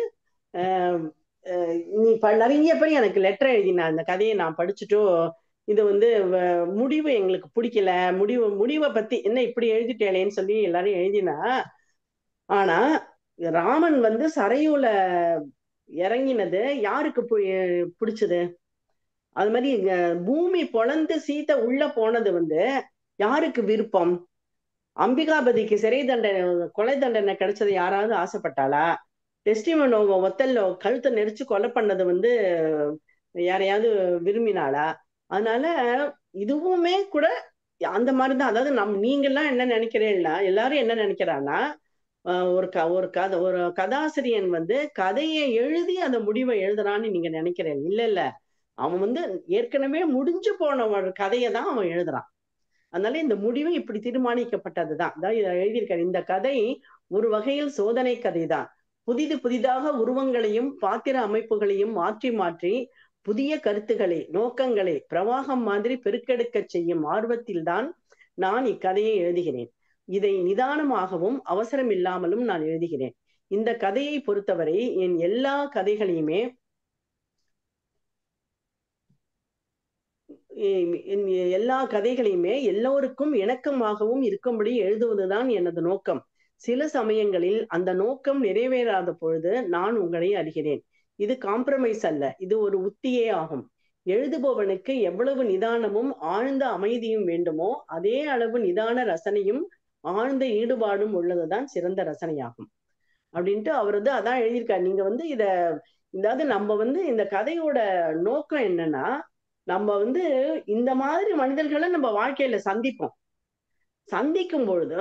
நீ நிறைய பேர் எனக்கு லெட்டர் எழுதினா இந்த கதையை நான் படிச்சுட்டோ, இது வந்து முடிவு எங்களுக்கு பிடிக்கல, முடிவை பத்தி என்ன இப்படி எழுதிட்டேலேன்னு சொல்லி எல்லாரும் எழுதினா. ஆனா ராமன் வந்து சரையூல இறங்கினது யாருக்கு பிடிச்சது? அது மாதிரி பூமி பொழந்து சீத்தை உள்ள போனது வந்து யாருக்கு விருப்பம்? அம்பிகாபதிக்கு சிறை தண்டனை, கொலை தண்டனை கிடைச்சது யாராவது ஆசைப்பட்டாளா? டெஸ்டிமோனோவை ஒத்தல்ல கழுத்தை நெரிச்சு கொலை பண்ணது வந்து யாரையாவது விரும்பினாளா? அதனால இதுவுமே கூட அந்த மாதிரிதான். அதாவது நீங்கெல்லாம் என்ன நினைக்கிறீங்கன்னா, எல்லாரும் என்ன நினைக்கிறான்னா, ஒரு கதாசிரியன் வந்து கதையை எழுதி அந்த முடிவை எழுதுறான்னு நீங்க நினைக்கிறேன். இல்ல இல்ல, அவன் வந்து ஏற்கனவே முடிஞ்சு போன ஒரு கதையை தான் அவன் எழுதுறான். அதனால இந்த முடிவு இப்படி தீர்மானிக்கப்பட்டதுதான். அதான் இதை எழுதியிருக்காரு. இந்த கதை ஒரு வகையில் சோதனை கதை தான். புதிதாக உருவங்களையும் பாத்திர அமைப்புகளையும் மாற்றி மாற்றி புதிய கருத்துக்களை, நோக்கங்களை பிரவாகம் மாதிரி பெருக்கெடுக்க செய்யும் ஆர்வத்தில்தான் நான் இக்கதையை எழுதுகிறேன். இதை நிதானமாகவும் அவசரம் இல்லாமலும் நான் எழுதுகிறேன். இந்த கதையை பொறுத்தவரை என் எல்லா கதைகளையுமே எல்லோருக்கும் இணக்கமாகவும் இருக்கும்படி எழுதுவதுதான் எனது நோக்கம். சில சமயங்களில் அந்த நோக்கம் நிறைவேறாத பொழுது நான் உங்களை அறிகிறேன். இது காம்ப்ரமைஸ் அல்ல, இது ஒரு உத்தியே ஆகும். எழுதுபவனுக்கு எவ்வளவு நிதானமும் ஆழ்ந்த அமைதியும் வேண்டுமோ அதே அளவு நிதான ரசனையும் ஆழ்ந்த ஈடுபாடும் உள்ளதுதான் சிறந்த ரசனையாகும் அப்படின்ட்டு அவர் வந்து அதான் எழுதியிருக்காரு. நீங்க வந்து இதாவது நம்ம வந்து இந்த கதையோட நோக்கம் என்னன்னா, நம்ம வந்து இந்த மாதிரி மனிதர்களை நம்ம வாழ்க்கையில சந்திக்கும் பொழுது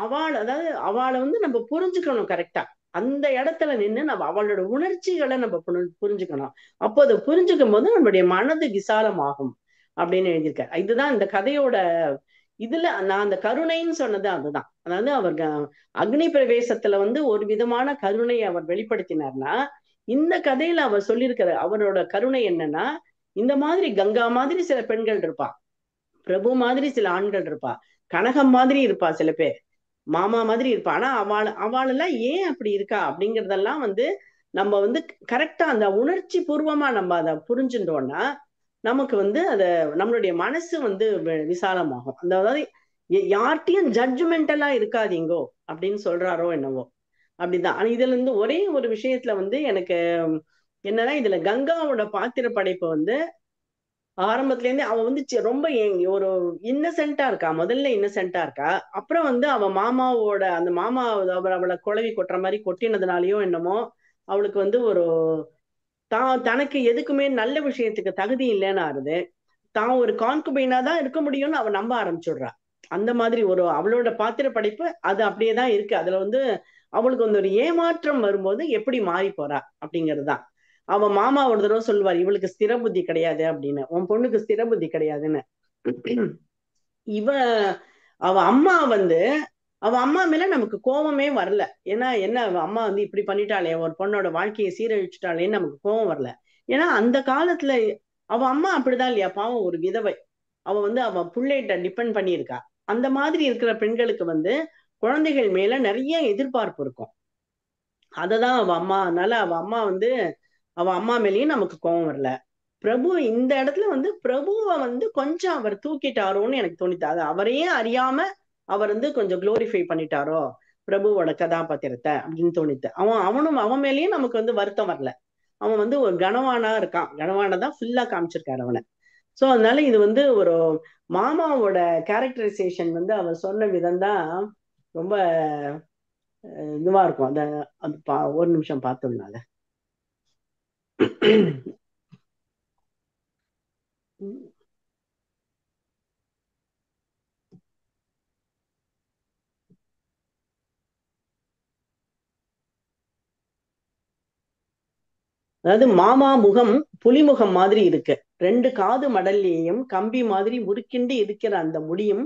அவளை வந்து நம்ம புரிஞ்சுக்கணும் கரெக்டா. அந்த இடத்துல நின்று நம்ம அவளோட உணர்ச்சிகளை நம்ம புரிஞ்சுக்கணும். அப்போ அதை புரிஞ்சுக்கும் போது நம்மளுடைய மனது விசாலமாகும் அப்படின்னு எழுதியிருக்காரு. இதுதான் இந்த கதையோட இதுல நான் அந்த கருணைன்னு சொன்னது அதுதான். அதாவது அவர் அக்னி பிரவேசத்துல வந்து ஒரு விதமான கருணையை அவர் வெளிப்படுத்தினார்னா, இந்த கதையில அவர் சொல்லியிருக்கிற அவரோட கருணை என்னன்னா, இந்த மாதிரி கங்கா மாதிரி சில பெண்கள் இருப்பா, பிரபு மாதிரி சில ஆண்கள் இருப்பா, கனகம் மாதிரி இருப்பா, சில பேர் மாமா மாதிரி இருப்பா. ஆனா அவளெல்லாம் ஏன் அப்படி இருக்கா அப்படிங்கறதெல்லாம் வந்து நம்ம வந்து கரெக்டா அந்த உணர்ச்சி பூர்வமா நம்ம அதை புரிஞ்சுட்டோம்னா நமக்கு வந்து நம்மளுடைய மனசு வந்து விசாலமாகும். அதாவது யார்கிட்டையும் ஜட்ஜ்மெண்டலா இருக்காதீங்கோ அப்படின்னு சொல்றாரோ என்னவோ அப்படிதான். ஆனா இதுல இருந்து ஒரே ஒரு விஷயத்துல வந்து எனக்கு என்னன்னா, இதுல கங்காவோட பாத்திர படைப்பு வந்து ஆரம்பத்துல இருந்தே அவ வந்து ரொம்ப ஒரு இன்னசென்ட்டா இருக்கா. முதல்ல இன்னசென்ட்டா இருக்கா. அப்புறம் வந்து அவ மாமாவோட அந்த மாமா அவளை குழவி கொட்டுற மாதிரி கொட்டினதுனாலயோ என்னமோ அவளுக்கு வந்து ஒரு தனக்கு எதுக்குமே நல்ல விஷயத்துக்கு தகுதி இல்லைன்னு ஆறுது. தான் ஒரு கான்குபைனா தான் இருக்க முடியும்னு அவ நம்ப ஆரம்பிச்சுடுறா. அந்த மாதிரி ஒரு அவளோட பாத்திர படைப்பு அது அப்படியேதான் இருக்கு. அதுல வந்து அவளுக்கு வந்து ஒரு ஏமாற்றம் வரும்போது எப்படி மாறி போறா அப்படிங்கிறதுதான். அவ மாமா ஒரு தடவை சொல்லுவார், இவளுக்கு ஸ்திர புத்தி கிடையாது அப்படின்னு, உன் பொண்ணுக்கு ஸ்திர புத்தி கிடையாதுன்னு. அவ அம்மா மேல நமக்கு கோபமே வரல. ஏன்னா என்ன அவ அம்மா வந்து இப்படி பண்ணிட்டாளே, ஒரு பொண்ணோட வாழ்க்கையை சீரழிச்சுட்டாளேன்னு நமக்கு கோபம் வரல. ஏன்னா அந்த காலத்துல அவ அம்மா அப்படிதான் இல்லையா, பாவம் ஒரு விதவை. அவ வந்து அவ பிள்ளைகிட்ட டிபெண்ட் பண்ணியிருக்கா. அந்த மாதிரி இருக்கிற பெண்களுக்கு வந்து குழந்தைகள் மேல நிறைய எதிர்பார்ப்பு இருக்கும். அததான் அவ அம்மா. அதனால அவ அம்மா மேலேயும் நமக்கு கோபம் வரல. பிரபு இந்த இடத்துல வந்து பிரபுவை வந்து கொஞ்சம் அவர் தூக்கிட்டாரோன்னு எனக்கு தோணித்து. அது அவரையே அறியாம அவர் வந்து கொஞ்சம் குளோரிஃபை பண்ணிட்டாரோ பிரபுவோட கதாபாத்திரத்தை அப்படின்னு தோணித்து. அவன் மேலேயும் நமக்கு வந்து வருத்தம் வரல. அவன் வந்து ஒரு கனவானா இருக்கான். கனவானதான் ஃபுல்லா காமிச்சிருக்காரு அவனை. சோ அதனால இது வந்து ஒரு மாமாவோட கேரக்டரைசேஷன் வந்து அவர் சொன்ன விதம் தான் ரொம்ப இதுவா இருக்கும். அது ஒரு நிமிஷம் பார்த்தோம்னால அதாவது மாமா முகம் புலிமுகம் மாதிரி இருக்கு. 2 காது மடல்லையும் கம்பி மாதிரி முறுக்கிண்டு இருக்கிற அந்த முடியும்,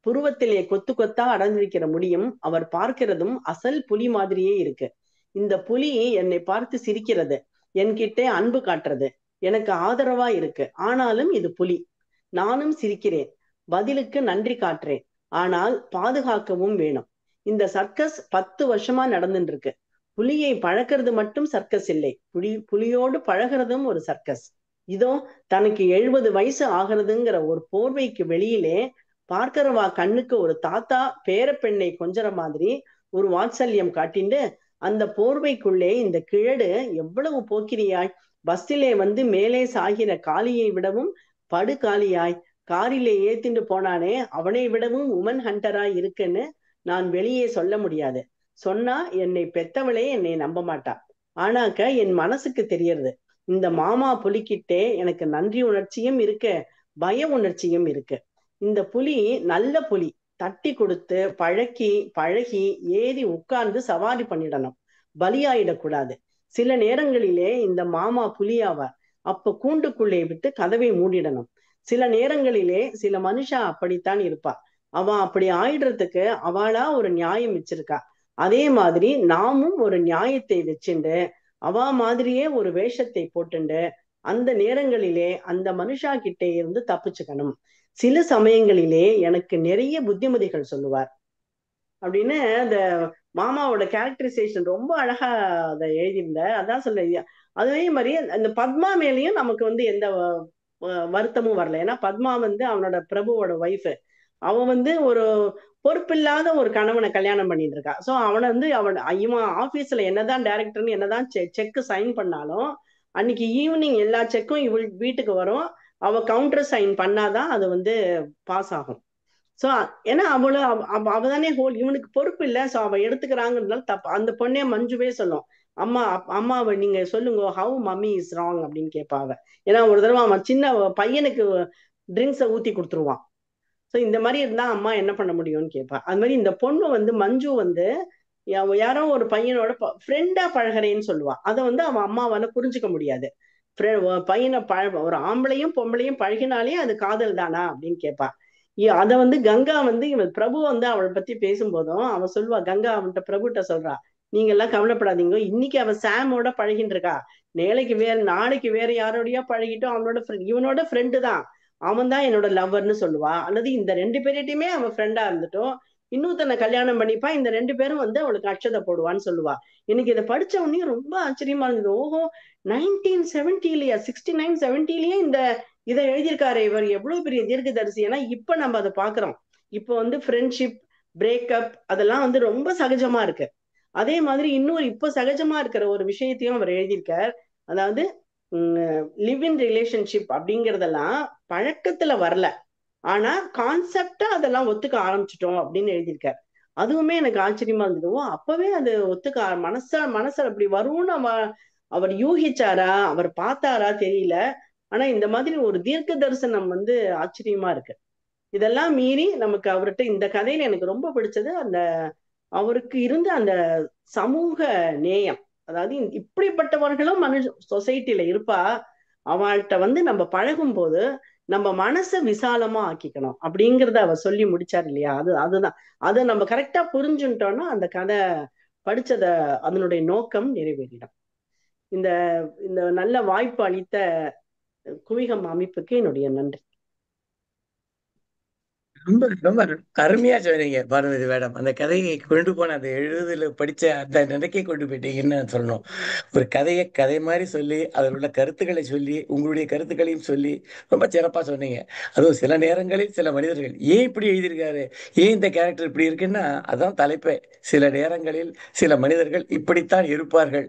புருவத்திலே கொத்து கொத்தா அடர்ந்திருக்கிற முடியும் அவர் பார்க்கிறதும் அசல் புலி மாதிரியே இருக்கு. இந்த புலி என்னை பார்த்து சிரிக்கிறது, என்கிட்ட அன்பு காட்டுறது. எனக்கு ஆதரவா இருக்கு. ஆனாலும் இது புலி. நானும் சிரிக்கிறேன், பதிலுக்கு நன்றி காட்டுறேன். ஆனால் பாதுகாக்கவும் வேணும். இந்த சர்க்கஸ் 10 வருஷமா நடந்துட்டு இருக்கு. புலியை பழக்கிறது மட்டும் சர்க்கஸ் இல்லை, புலியோடு பழகிறதும் ஒரு சர்க்கஸ். இதோ தனக்கு 70 வயசு ஆகிறதுங்கிற ஒரு போர்வைக்கு வெளியிலே பார்க்கிறவா கண்ணுக்கு ஒரு தாத்தா பேரப்பெண்ணை கொஞ்சற மாதிரி ஒரு வாத்சல்யம் காட்டிண்டு, அந்த போர்வைக்குள்ளே இந்த கிழடு எவ்வளவு போக்கிரியாய் பஸ்ஸிலே வந்து மேலே சாகிற காளியை விடவும் படுகாலியாய் காரிலே ஏத்திண்டு போனானே அவனை விடவும் உமன் ஹண்டராய் இருக்குன்னு நான் வெளியே சொல்ல முடியாது. சொன்னா என்னை பெத்தவளே என்னை நம்ப மாட்டா. ஆனாக்க என் மனசுக்கு தெரியறது, இந்த மாமா புலிக்கிட்டே எனக்கு நன்றி உணர்ச்சியும் இருக்கு, பய உணர்ச்சியும் இருக்கு. இந்த புலி நல்ல புலி, தட்டி கொடுத்து பழகி ஏறி உட்கார்ந்து சவாரி பண்ணிடணும், பலியாயிடக்கூடாது. சில நேரங்களிலே இந்த மாமா புலியாவார், அப்ப கூண்டுக்குள்ளே விட்டு கதவை மூடிடணும். சில நேரங்களிலே சில மனுஷா அப்படித்தான் இருப்பா, அவ அப்படி ஆயிடுறதுக்கு அவளா ஒரு நியாயம் வச்சிருக்கா. அதே மாதிரி நாமும் ஒரு நியாயத்தை வச்சுண்டு அவ மாதிரியே ஒரு வேஷத்தை போட்டுண்டு அந்த நேரங்களிலே அந்த மனுஷா கிட்டே இருந்து தப்பிச்சுக்கணும். சில சமயங்களிலே எனக்கு நிறைய புத்திமதிகள் சொல்லுவார் அப்படின்னு அந்த மாமாவோட கேரக்டரைசேஷன் ரொம்ப அழகா அதை எழுதியிருந்த. அதான் சொல்ல, அதே மாதிரி அந்த பத்மா மேலேயும் நமக்கு வந்து எந்த வருத்தமும் வரல. ஏன்னா பத்மா வந்து அவனோட பிரபுவோட ஒய்ஃப். அவன் வந்து ஒரு பொறுப்பில்லாத ஒரு கணவனை கல்யாணம் பண்ணிட்டு இருக்கா. ஸோ அவனை வந்து இவன் ஆபீஸ்ல என்னதான் டைரக்டர்னு என்னதான் செக் சைன் பண்ணாலும் அன்னைக்கு ஈவினிங் எல்லா செக்கும் இவள் வீட்டுக்கு வரும். அவ கவுண்டர் சைன் பண்ணாதான் அது வந்து பாஸ் ஆகும். ஸோ ஏன்னா அவதானே ஹோல், இவனுக்கு பொறுப்பு இல்லை. ஸோ அவ எடுத்துக்கிறாங்கிறதுனால தப்பு. அந்த பொண்ணே மஞ்சுவே சொல்லும், அம்மாவை நீங்க சொல்லுங்க, ஹவு மம்மி இஸ் ராங் அப்படின்னு கேட்பாவ. ஏன்னா ஒரு தடவை அவன் சின்ன பையனுக்கு ட்ரிங்க்ஸை ஊத்தி கொடுத்துருவான். ஸோ இந்த மாதிரி இருந்தா அம்மா என்ன பண்ண முடியும்னு கேட்பா. அது மாதிரி இந்த பொண்ணு வந்து மஞ்சு வந்து யாரோ ஒரு பையனோட ஃப்ரெண்டா பழகிறேன்னு சொல்லுவா. அதை வந்து அவன் அம்மாவால புரிஞ்சுக்க முடியாது. பையனை ஒரு ஆம்பளையும் பொம்பளையும் பழகினாலே அது காதல் தானா அப்படின்னு கேட்பா. அதை வந்து கங்கா வந்து இவன் பிரபு வந்து அவளை பத்தி பேசும்போதும் அவன் சொல்லுவா, கங்கா அவன்கிட்ட பிரபுட்ட சொல்றா, நீங்க எல்லாம் கவலைப்படாதீங்க, இன்னைக்கு அவன் சாமோட பழகிட்டு இருக்கா, நாளைக்கு வேற யாரோடய பழகிட்டோம், அவனோட இவனோட ஃப்ரெண்டு தான், அவன் தான் என்னோட லவ்வர்னு சொல்லுவா. அல்லது இந்த 2 பேர்கிட்டயுமே அவன் ஃப்ரெண்டா இருந்துட்டோம், இன்னொருத்தனை கல்யாணம் பண்ணிப்பா, இந்த 2 பேரும் வந்து அவளுக்கு அட்சதை போடுவான்னு சொல்லுவா. எனக்கு இதை படிச்ச உடனே ரொம்ப ஆச்சரியமா இருந்தது. ஓஹோ, 1970லயா 69 70லயே இதை எழுதியிருக்காரு இவர், எவ்வளவு பெரிய தீர்க்கதரிசி. ஏன்னா இப்ப நம்ம அதை பாக்குறோம். இப்ப வந்து ஃப்ரெண்ட்ஷிப் பிரேக்கப் அதெல்லாம் வந்து ரொம்ப சகஜமா இருக்கு. அதே மாதிரி இன்னொரு இப்ப சகஜமா இருக்கிற ஒரு விஷயத்தையும் அவர் எழுதியிருக்கார். அதாவது லிவ் இன் ரிலேஷன்ஷிப் அப்படிங்கறதெல்லாம் பழக்கத்துல வரல, ஆனா கான்செப்டா அதெல்லாம் ஒத்துக்க ஆரம்பிச்சிட்டோம் அப்படின்னு எழுதியிருக்காரு. அதுவுமே எனக்கு ஆச்சரியமா இருந்தது. ஓ, அப்பவே அது ஒத்துக்க மனச அப்படி வரும்னு அவர் யூகிச்சாரா, அவர் பார்த்தாரா தெரியல. ஆனா இந்த மாதிரி ஒரு தீர்க்க தரிசனம் வந்து ஆச்சரியமா இருக்கு. இதெல்லாம் மீறி நமக்கு அவர்கிட்ட இந்த கதையில எனக்கு ரொம்ப பிடிச்சது அந்த அவருக்கு இருந்த அந்த சமூக நேயம். அதாவது இப்படிப்பட்டவர்களும் சொசைட்டில இருப்பா, அவள்கிட்ட வந்து நம்ம பழகும் போது நம்ம மனசை விசாலமா ஆக்கிக்கணும் அப்படிங்கறத அவர் சொல்லி முடிச்சார் இல்லையா. அதுதான் அதை நம்ம கரெக்டா புரிஞ்சுட்டோம்னா அந்த கதை படிச்சத அதனுடைய நோக்கம் நிறைவேறிடும். இந்த இந்த நல்ல வாய்ப்பு அளித்த குவிகம் அமைப்புக்கு என்னுடைய நன்றி. ரொம்ப ரொம்ப அருமையா சொன்னீங்க பார்வதி மேடம். அந்த கதையை கொண்டு போன அந்த எழுதுல படிச்ச அந்த நிலைக்கே கொண்டு போயிட்டீங்கன்னு சொல்லணும். ஒரு கதையை கதை மாதிரி சொல்லி அதில் உள்ள கருத்துக்களை சொல்லி உங்களுடைய கருத்துக்களையும் சொல்லி ரொம்ப சிறப்பா சொன்னீங்க. அதுவும் சில நேரங்களில் சில மனிதர்கள் ஏன் இப்படி எழுதியிருக்காரு, ஏன் இந்த கேரக்டர் இப்படி இருக்குன்னா அதான் தலைப்பே. சில நேரங்களில் சில மனிதர்கள் இப்படித்தான் இருப்பார்கள்,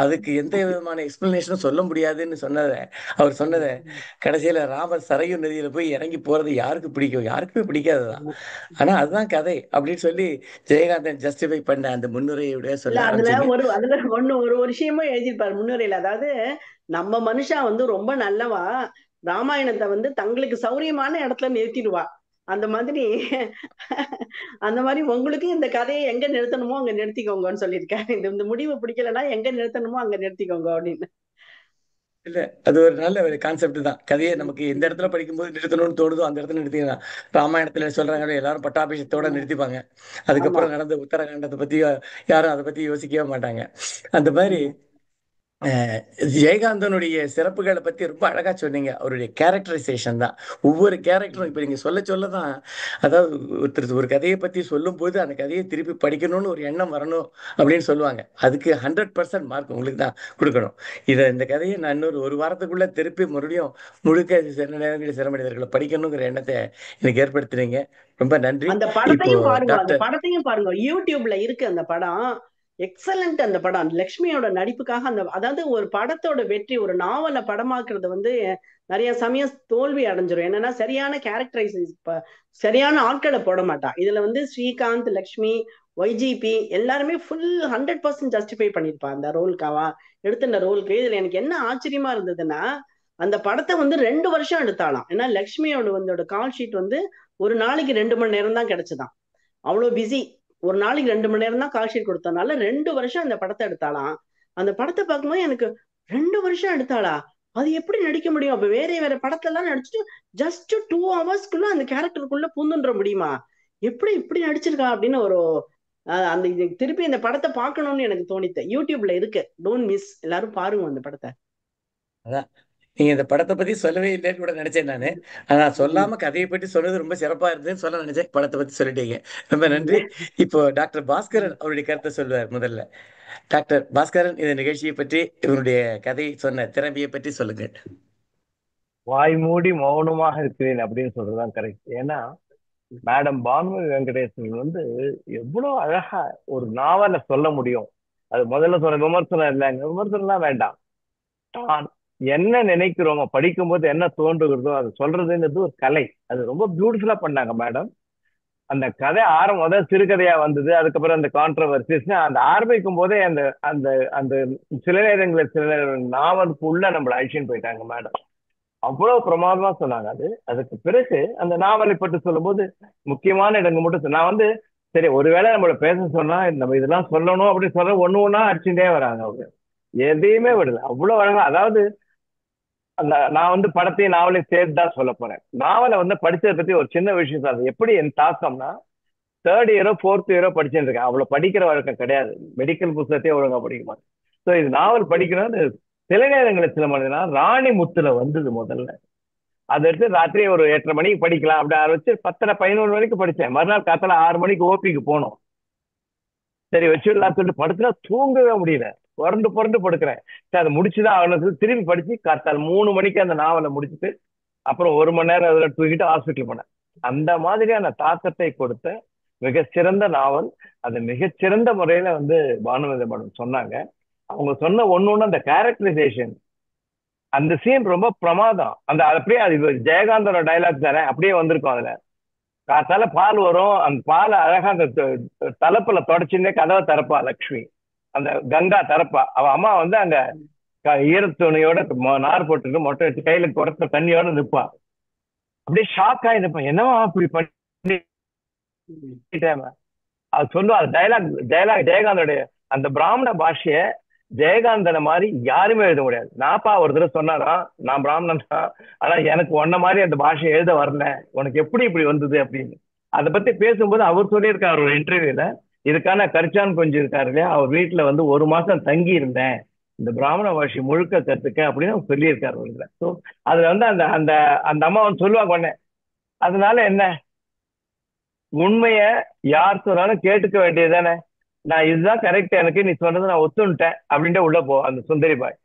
அதுக்கு எந்த விதமான எக்ஸ்பிளனேஷனும் சொல்ல முடியாதுன்னு அவர் சொன்னதை கடைசியில ராமர் சரையு நதியில போய் இறங்கி போறது யாருக்கு பிடிக்கும், யாருக்குமே பிடிக்காதுதான். ஆனா அதுதான் கதை அப்படின்னு சொல்லி ஜெயகாந்தன் ஜஸ்டிஃபை பண்ண அந்த முன்னுரையுடைய சொல்ல அதுல ஆரம்பிச்சீங்க. ஒரு விஷயமும் எழுதியிருப்பாரு முன்னுரையில. அதாவது நம்ம மனுஷா வந்து ரொம்ப நல்லவா, ராமாயணத்தை வந்து தங்களுக்கு சௌரியமான இடத்துல நிறுத்திடுவா. அந்த மாதிரி உங்களுக்கு இந்த கதையை எங்க நிறுத்தணுமோ அங்க நிறுத்திக்கோங்கன்னு சொல்லியிருக்காரு. இந்த முடிவு பிடிக்கலன்னா எங்க நிறுத்தணுமோ அங்க நிறுத்திக்கோங்க அப்படின்னு. இல்ல, அது ஒரு நல்ல ஒரு கான்செப்ட் தான். கதையை நமக்கு எந்த இடத்துல படிக்கும்போது நிறுத்தணும்னு தோணுதோ அந்த இடத்துல நிறுத்திக்கலாம். ராமாயணத்துல சொல்றாங்க எல்லாரும் பட்டாபிஷத்தோட நிறுத்திப்பாங்க, ஆமா அதுக்கப்புறம் நடந்த உத்தரகாண்டத்தை பத்தி யாரும் அதை பத்தி யோசிக்கவே மாட்டாங்க. அந்த மாதிரி அஹ் ஜெயகாந்தனுடைய சிறப்புகளை பத்தி ரொம்ப அழகா சொன்னீங்க. அவருடைய கேரக்டரைசேஷன் தான் ஒவ்வொரு கேரக்டரும் இப்ப நீங்க சொல்ல சொல்ல தான், அதாவது ஒருத்தர் ஒரு கதையை பத்தி சொல்லும்போது அந்த கதையை திருப்பி படிக்கணும்னு ஒரு எண்ணம் வரணும் அப்படின்னு சொல்லுவாங்க. அதுக்கு 100% மார்க் உங்களுக்கு தான் கொடுக்கணும். இந்த கதையை நான் இன்னொரு ஒரு வாரத்துக்குள்ள திருப்பி மறுபடியும் முழுக்க சில நேரங்களில் சிறமனிதர்களை படிக்கணுங்கிற எண்ணத்தை எனக்கு ஏற்படுத்துறீங்க. ரொம்ப நன்றி. அந்த இப்போ படத்தையும் பாருங்க, அந்த டாக்டர் படத்தையும் பாருங்க, யூடியூப்ல இருக்கு அந்த படம். எக்ஸலண்ட் அந்த படம். லக்ஷ்மியோட நடிப்புக்காக அந்த, அதாவது ஒரு படத்தோட வெற்றி ஒரு நாவலை படமாக்குறது வந்து நிறைய சமயம் தோல்வி அடைஞ்சிரும். என்னன்னா சரியான கேரக்டரைசேஷன், சரியான ஆட்களை போட மாட்டான். இதுல வந்து ஸ்ரீகாந்த், லக்ஷ்மி, ஒய்ஜிபி எல்லாருமே ஃபுல் 100% ஜஸ்டிஃபை பண்ணிருப்பா அந்த ரோலுக்காவா எடுத்த ரோலுக்கு. இதுல எனக்கு என்ன ஆச்சரியமா இருந்ததுன்னா, அந்த படத்தை வந்து 2 வருஷம் எடுத்தாலாம். ஏன்னா லக்ஷ்மியோட வந்து கால் ஷீட் வந்து ஒரு நாளைக்கு 2 மணி நேரம் தான் கிடைச்சதாம். அவ்வளோ பிஸி. ஒரு நாளைக்கு 2 மணி நேரம் தான் கால் ஷீட் கொடுத்தனால 2 வருஷம் அந்த படத்தை எடுத்தாலாம். அந்த படத்தை பார்க்கும்போது எனக்கு 2 வருஷம் எடுத்தாளா, அது எப்படி நடிக்க முடியும்? அப்ப வேற வேற படத்துல எல்லாம் நடிச்சுட்டு ஜஸ்ட் 2 ஹவர்ஸ்க்குள்ள அந்த கேரக்டருக்குள்ள பூந்துன்ற முடியுமா? எப்படி இப்படி நடிச்சிருக்கா அப்படின்னு ஒரு அந்த திருப்பி இந்த படத்தை பார்க்கணும்னு எனக்கு தோணித்து. யூடியூப்ல இருக்கு, டோன்ட் மிஸ், எல்லாரும் பாருங்க அந்த படத்தை. அதான் நீங்க இந்த படத்தை பத்தி சொல்லவே இல்லைன்னு கூட நினைச்சேன் நானு. ஆனா சொல்லாம கதையை பற்றி சொன்னது ரொம்ப சிறப்பா இருந்ததுன்னு சொல்ல நினைச்சேன். படத்தை பத்தி சொல்லிட்டீங்க, ரொம்ப நன்றி. இப்போ டாக்டர் பாஸ்கரன் அவருடைய கருத்தை சொல்லுவார். முதல்ல டாக்டர் பாஸ்கரன் இந்த நிகழ்ச்சியை பற்றி, இவருடைய கதை சொன்ன திறமையை பற்றி சொல்லுங்க. வாய் மூடி மௌனமாக இருக்கிறேன் அப்படின்னு சொல்றதுதான் கரெக்ட். ஏன்னா மேடம் பானுமதி வெங்கடேசன் வந்து எவ்வளவு அழகா ஒரு நாவலை சொல்ல முடியும். அது முதல்ல சொன்ன விமர்சனம் இல்லைங்க, விமர்சனம்லாம் வேண்டாம். தான் என்ன நினைக்கிறோமோ, படிக்கும்போது என்ன தோன்றுகிறதோ அது சொல்றதுங்கிறது ஒரு கலை. அது ரொம்ப பியூட்டிஃபுல்லா பண்ணாங்க மேடம். அந்த கதை முதல் சிறுகதையா வந்தது, அதுக்கப்புறம் அந்த கான்ட்ரவர்சிஸ், அந்த ஆரம்பிக்கும் போதே அந்த அந்த அந்த சில நேரங்களில் சில நாவலுக்குள்ள நம்மளை அழிச்சுன்னு போயிட்டாங்க மேடம். அவ்வளவு பிரமாதமா சொன்னாங்க. அதுக்கு பிறகு அந்த நாவலை பற்றி சொல்லும்போது முக்கியமான இடங்கள் மட்டும் நான் வந்து சரி ஒருவேளை நம்மள பேச சொன்னா நம்ம இதெல்லாம் சொல்லணும் அப்படின்னு சொல்ல ஒண்ணு ஒண்ணா அடிச்சுட்டே வராங்க. அவங்க எதையுமே விடல, அவ்வளவு அழகா. அதாவது அந்த நான் வந்து படத்தையும் நாவலையும் சேர்த்து தான் சொல்ல போறேன். நாவலை வந்து படிச்சதை பத்தி ஒரு சின்ன விஷயம் சொல்றது. எப்படி என் தாக்கம்னா, 3rd இயரோ 4th இயரோ படிச்சுட்டு இருக்கேன். அவ்வளவு படிக்கிற வழக்கம் கிடையாது. மெடிக்கல் புத்தகத்தையே ஒழுங்கா படிக்க மாட்டேன். ஸோ இது நாவல் படிக்கணும்னு சில நேரங்களில் சில மனிதனா ராணி முத்துல வந்தது முதல்ல. அதை எடுத்து ராத்திரி ஒரு 8:30 மணிக்கு படிக்கலாம் அப்படி ஆரம்பிச்சு 10:30 11 மணிக்கு படிச்சேன். மறுநாள் காத்தால 6 மணிக்கு ஓபிக்கு போனோம். சரி வச்சுடலாம் சொல்லிட்டு படுத்துனா தூங்கவே முடியல, புரண்டு புரண்டு படுக்கிறேன். சரி அதை முடிச்சுதான் அவனுக்கு திரும்பி படிச்சு காத்தால் 3 மணிக்கு அந்த நாவலை முடிச்சுட்டு அப்புறம் 1 மணி நேரம் அதில் தூக்கிட்டு ஹாஸ்பிட்டல் போனேன். அந்த மாதிரியான தாக்கத்தை கொடுத்த மிகச்சிறந்த நாவல். அது மிகச்சிறந்த முறையில வந்து பானுமதி மேடம் சொன்னாங்க. அவங்க சொன்ன ஒண்ணு அந்த கேரக்டரைசேஷன், அந்த சீன் ரொம்ப பிரமாதம். அந்த அப்படியே அது ஜெயகாந்தோட டைலாக் தானே அப்படியே வந்திருக்கும். அதுல காத்தால பால் வரும், அந்த பால் அழகா அந்த தலைப்புல தொடச்சுன்னே கதவை திறப்பா லக்ஷ்மி, அந்த கங்கா திறப்பா. அவ அம்மா வந்து அங்க ஈரத்துணியோட நார் போட்டுட்டு மொட்டை வச்சு கையில குறைத்த தண்ணியோட நிற்பா. அப்படியே ஷாக் ஆகி நிற்பான், என்னவா அப்படி பண்ணிட்டேன். அது சொல்லுவா, அது டைலாக் ஜெயகாந்தோடைய அந்த பிராமண பாஷைய ஜெயகாந்தனை மாதிரி யாருமே எழுத முடியாது. நாப்பா ஒரு தடவை சொன்னாராம், நான் பிராமணன் தான், ஆனா எனக்கு உன்ன மாதிரி அந்த பாஷையை எழுத வரல, உனக்கு எப்படி இப்படி வந்தது அப்படின்னு. அதை பத்தி பேசும்போது அவர் சொல்லியிருக்காரு ஒரு இன்டர்வியூல, இதுக்கான கரிச்சான் கொஞ்சம் இருக்காரு இல்லையா, அவர் வீட்டுல வந்து 1 மாசம் தங்கி இருந்தேன் இந்த பிராமண பாஷை முழுக்க கத்துக்க அப்படின்னு அவர் சொல்லியிருக்காரு ஒரு இதுல. ஸோ அதுல வந்து அந்த அந்த அந்த அம்மா வந்து சொல்லுவாங்க உடனே, அதனால என்ன, உண்மைய யார் சொன்னாலும் கேட்டுக்க வேண்டியதுதானே, நான் இதுதான் கரெக்ட், எனக்கு நீ சொன்னது நான் ஒத்துன்ட்டேன் அப்படின்ட்டு உள்ள போ அந்த சுந்தரி பாய்.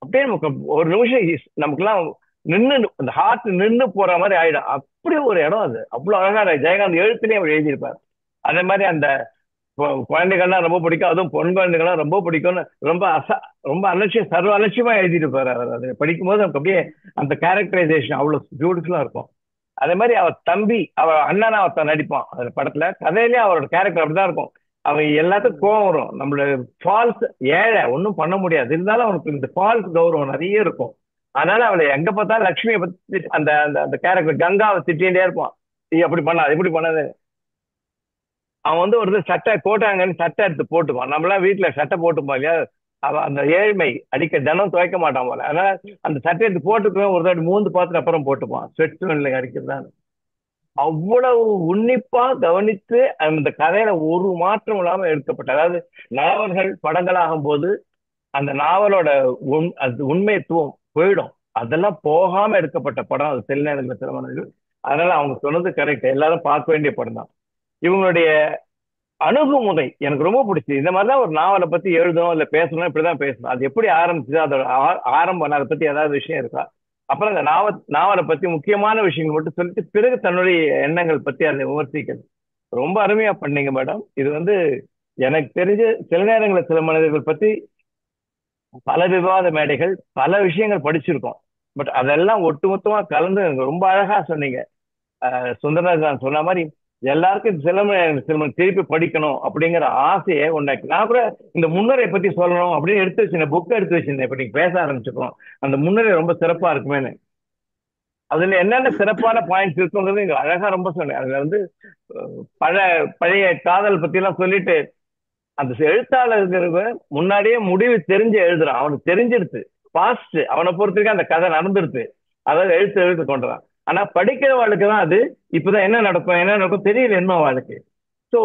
அப்படியே நமக்கு ஒரு நிமிஷம் நமக்குலாம் நின்று அந்த ஹார்ட் நின்று போற மாதிரி ஆயிடும். அப்படி ஒரு இடம் அது. அவ்வளவு அழகா ஜெயகாந்த் எழுத்துலயே அவர் எழுதியிருப்பார். அதே மாதிரி அந்த குழந்தைகள்லாம் ரொம்ப பிடிக்கும், அதுவும் பொன் குழந்தைகள்லாம் ரொம்ப பிடிக்கும்னு ரொம்ப அலட்சியம், சர்வ அலட்சியமா எழுதியிருப்பாரு அவர். அதை படிக்கும்போது நமக்கு அப்படியே அந்த கேரக்டரைசேஷன் அவ்வளவு பியூட்டிஃபுல்லா இருக்கும். அதே மாதிரி அவர் தம்பி, அவர் அண்ணனா ஒருத்தன் நடிப்பான் அந்த படத்துல. கதையிலேயே அவரோட கேரக்டர் அப்படிதான் இருக்கும். அவன் எல்லாத்துக்கும் கோவம் வரும், நம்மளோட ஃபால்ஸ் ஏழை ஒன்றும் பண்ண முடியாது, இருந்தாலும் அவனுக்கு இந்த ஃபால்ஸ் கௌரவம் நிறைய இருக்கும். அதனால அவளை எங்க பார்த்தாலும் லட்சுமியை பத்தி அந்த அந்த கேரக்டர் கங்காவை திட்டிகிட்டே இருப்பான், நீ அப்படி பண்ணாது இப்படி பண்ணாது. அவன் வந்து ஒரு சட்டை கோட்டாங்கன்னு சட்டை எடுத்து போட்டுப்பான். நம்மளாம் வீட்டுல சட்டை போட்டுப்பான் இல்லையா, அவன் அந்த ஏழ்மை அடிக்க தினம் துவைக்க மாட்டான் போல, அதனால அந்த சட்டை எடுத்து போட்டுக்குவேன், ஒரு தாட்டி மூந்து பார்த்துட்டு அப்புறம் போட்டுப்பான், ஸ்வெட் அடிக்கிறதான். அவ்வளவு உன்னிப்பா கவனித்து அந்த கதையில ஒரு மாற்றம் இல்லாம எடுக்கப்பட்ட, அதாவது நாவல்கள் படங்களாகும் போது அந்த நாவலோட அது உண்மைத்துவம் போயிடும். அதெல்லாம் போகாம எடுக்கப்பட்ட படம் அது சில நேரங்களில் சில மனிதர்கள். அதனால அவங்க சொன்னது கரெக்ட், எல்லாரும் பார்க்க வேண்டிய படம் தான். இவங்களுடைய அணுகுமுறை எனக்கு ரொம்ப பிடிச்சது. இந்த மாதிரிதான் ஒரு நாவலை பத்தி எழுதணும் இல்ல பேசணும், இப்படிதான் பேசணும். அது எப்படி ஆரம்பிச்சது, அதோட ஆரம்பம், அதை பத்தி ஏதாவது விஷயம் இருக்கா? அப்புறம் அந்த நாவலை பத்தி முக்கியமான விஷயங்கள் மட்டும் சொல்லிட்டு பிறகு தன்னுடைய எண்ணங்கள் பத்தி அதை விமர்சிக்கிறது. ரொம்ப அருமையா பண்ணீங்க மேடம். இது எனக்கு தெரிஞ்ச சில நேரங்களில் சில மனிதர்கள் பத்தி பல விவாத மேடைகள், பல விஷயங்கள் படிச்சிருக்கோம். பட் அதெல்லாம் ஒட்டுமொத்தமா கலந்து ரொம்ப அழகா சொன்னீங்க. சுந்தரராஜன் சொன்ன மாதிரி எல்லாருக்கும் சிலம்பம் திருப்பி படிக்கணும் அப்படிங்கிற ஆசையை உண்டாக்கி நான் கூட இந்த முன்னுரை பத்தி சொல்லணும் அப்படின்னு எடுத்து வச்சிருந்தேன், புக் எடுத்து வச்சிருந்தேன். இப்ப நீங்க பேச ஆரம்பிச்சுக்கணும், அந்த முன்னுரை ரொம்ப சிறப்பா இருக்குமேனு. அதுல என்னென்ன சிறப்பான பாயிண்ட்ஸ் இருக்குங்கிறது இங்க அழகா ரொம்ப சொன்னேன். அதுல பழைய காதல் பத்தி எல்லாம் சொல்லிட்டு அந்த எழுத்தாளருக்கு முன்னாடியே முடிவு தெரிஞ்சு எழுதுறான். அவனுக்கு தெரிஞ்சிருச்சு பாஸ்ட், அவனை பொறுத்திருக்க அந்த கதை நடந்துருச்சு, அதாவது எழுத்து கொண்டுறான். ஆனா படிக்கிறவளுக்கு தான் அது இப்பதான் என்ன நடக்கும் தெரியல என்ன வாழ்க்கை. ஸோ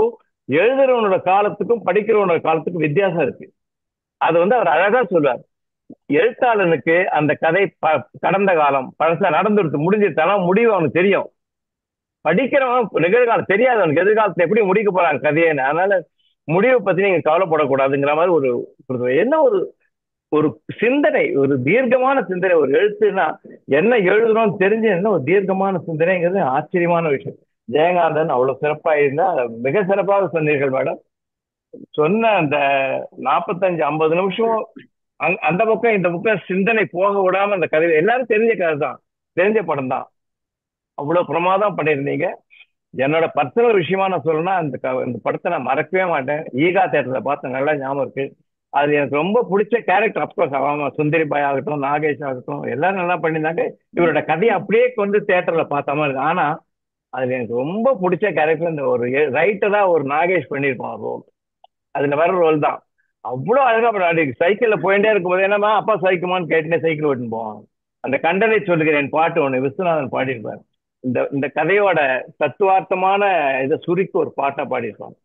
எழுதுறவனோட காலத்துக்கும் படிக்கிறவனோட காலத்துக்கும் வித்தியாசம் இருக்கு. அது அவர் அழகா சொல்லுவார். எழுத்தாளனுக்கு அந்த கதை கடந்த காலம் பழசா நடந்துருச்சு, முடிஞ்சிருச்சாலும் முடிவு அவனுக்கு தெரியும். படிக்கிறவன் நிகழ்காலம் தெரியாது, அவனுக்கு எதிர்காலத்துல எப்படி முடிக்க போறாங்க கதையன்னு. அதனால முடிவை பத்தி நீங்க கவலைப்படக்கூடாதுங்கிற மாதிரி என்ன ஒரு சிந்தனை, ஒரு தீர்க்கமான சிந்தனை. ஒரு எழுத்துனா என்ன எழுதுறோம்னு தெரிஞ்சு என்ன ஒரு தீர்க்கமான சிந்தனைங்கிறது ஆச்சரியமான விஷயம். ஜெயகாந்தன் அவ்வளவு சிறப்பா இருந்தா, மிக சிறப்பாக சொன்னீர்கள் மேடம். சொன்ன அந்த 45-50 நிமிஷம் அந்த பக்கம் இந்த பக்கம் சிந்தனை போக விடாம அந்த கதை எல்லாரும் தெரிஞ்ச கதை தான், தெரிஞ்ச படம் தான், அவ்வளவு பிரமாதம் பண்ணியிருந்தீங்க. என்னோட பர்சனல் விஷயமா நான் சொல்லணும்னா இந்த படத்தை நான் மறக்கவே மாட்டேன். ஈகா தேட்டர்ல பார்த்த நல்லா ஞாபகம் இருக்கு. அது எனக்கு ரொம்ப பிடிச்ச கேரக்டர். அப்கோர்ஸ் அவன் சுந்தரி பாய் ஆகட்டும், நாகேஷ் ஆகட்டும், எல்லாரும் நல்லா பண்ணியிருந்தாங்க. இவரோட கதையை அப்படியே கொண்டு தேட்டர்ல பார்த்த மாதிரி இருக்கு. ஆனா அதுல எனக்கு ரொம்ப பிடிச்ச கேரக்டர் இந்த ஒரு ரைட்டரா ஒரு நாகேஷ் பண்ணியிருப்பான் ரோல். அதுல வர ரோல் தான் அவ்வளவு அழகா பண்ணி. சைக்கிள்ல போயிட்டே இருக்கும்போது என்னமா அப்பா சைக்குமான்னு கேட்டுனே சைக்கிள் ஓட்டுன்னு போவான். அந்த கண்டனை சொல்லுகிறேன் பாட்டு ஒண்ணு விஸ்வநாதன் பாடியிருப்பார். இந்த கதையோட தத்துவார்த்தமான இதை சுருக்கி ஒரு பாட்டா பாடியிருப்பாங்க.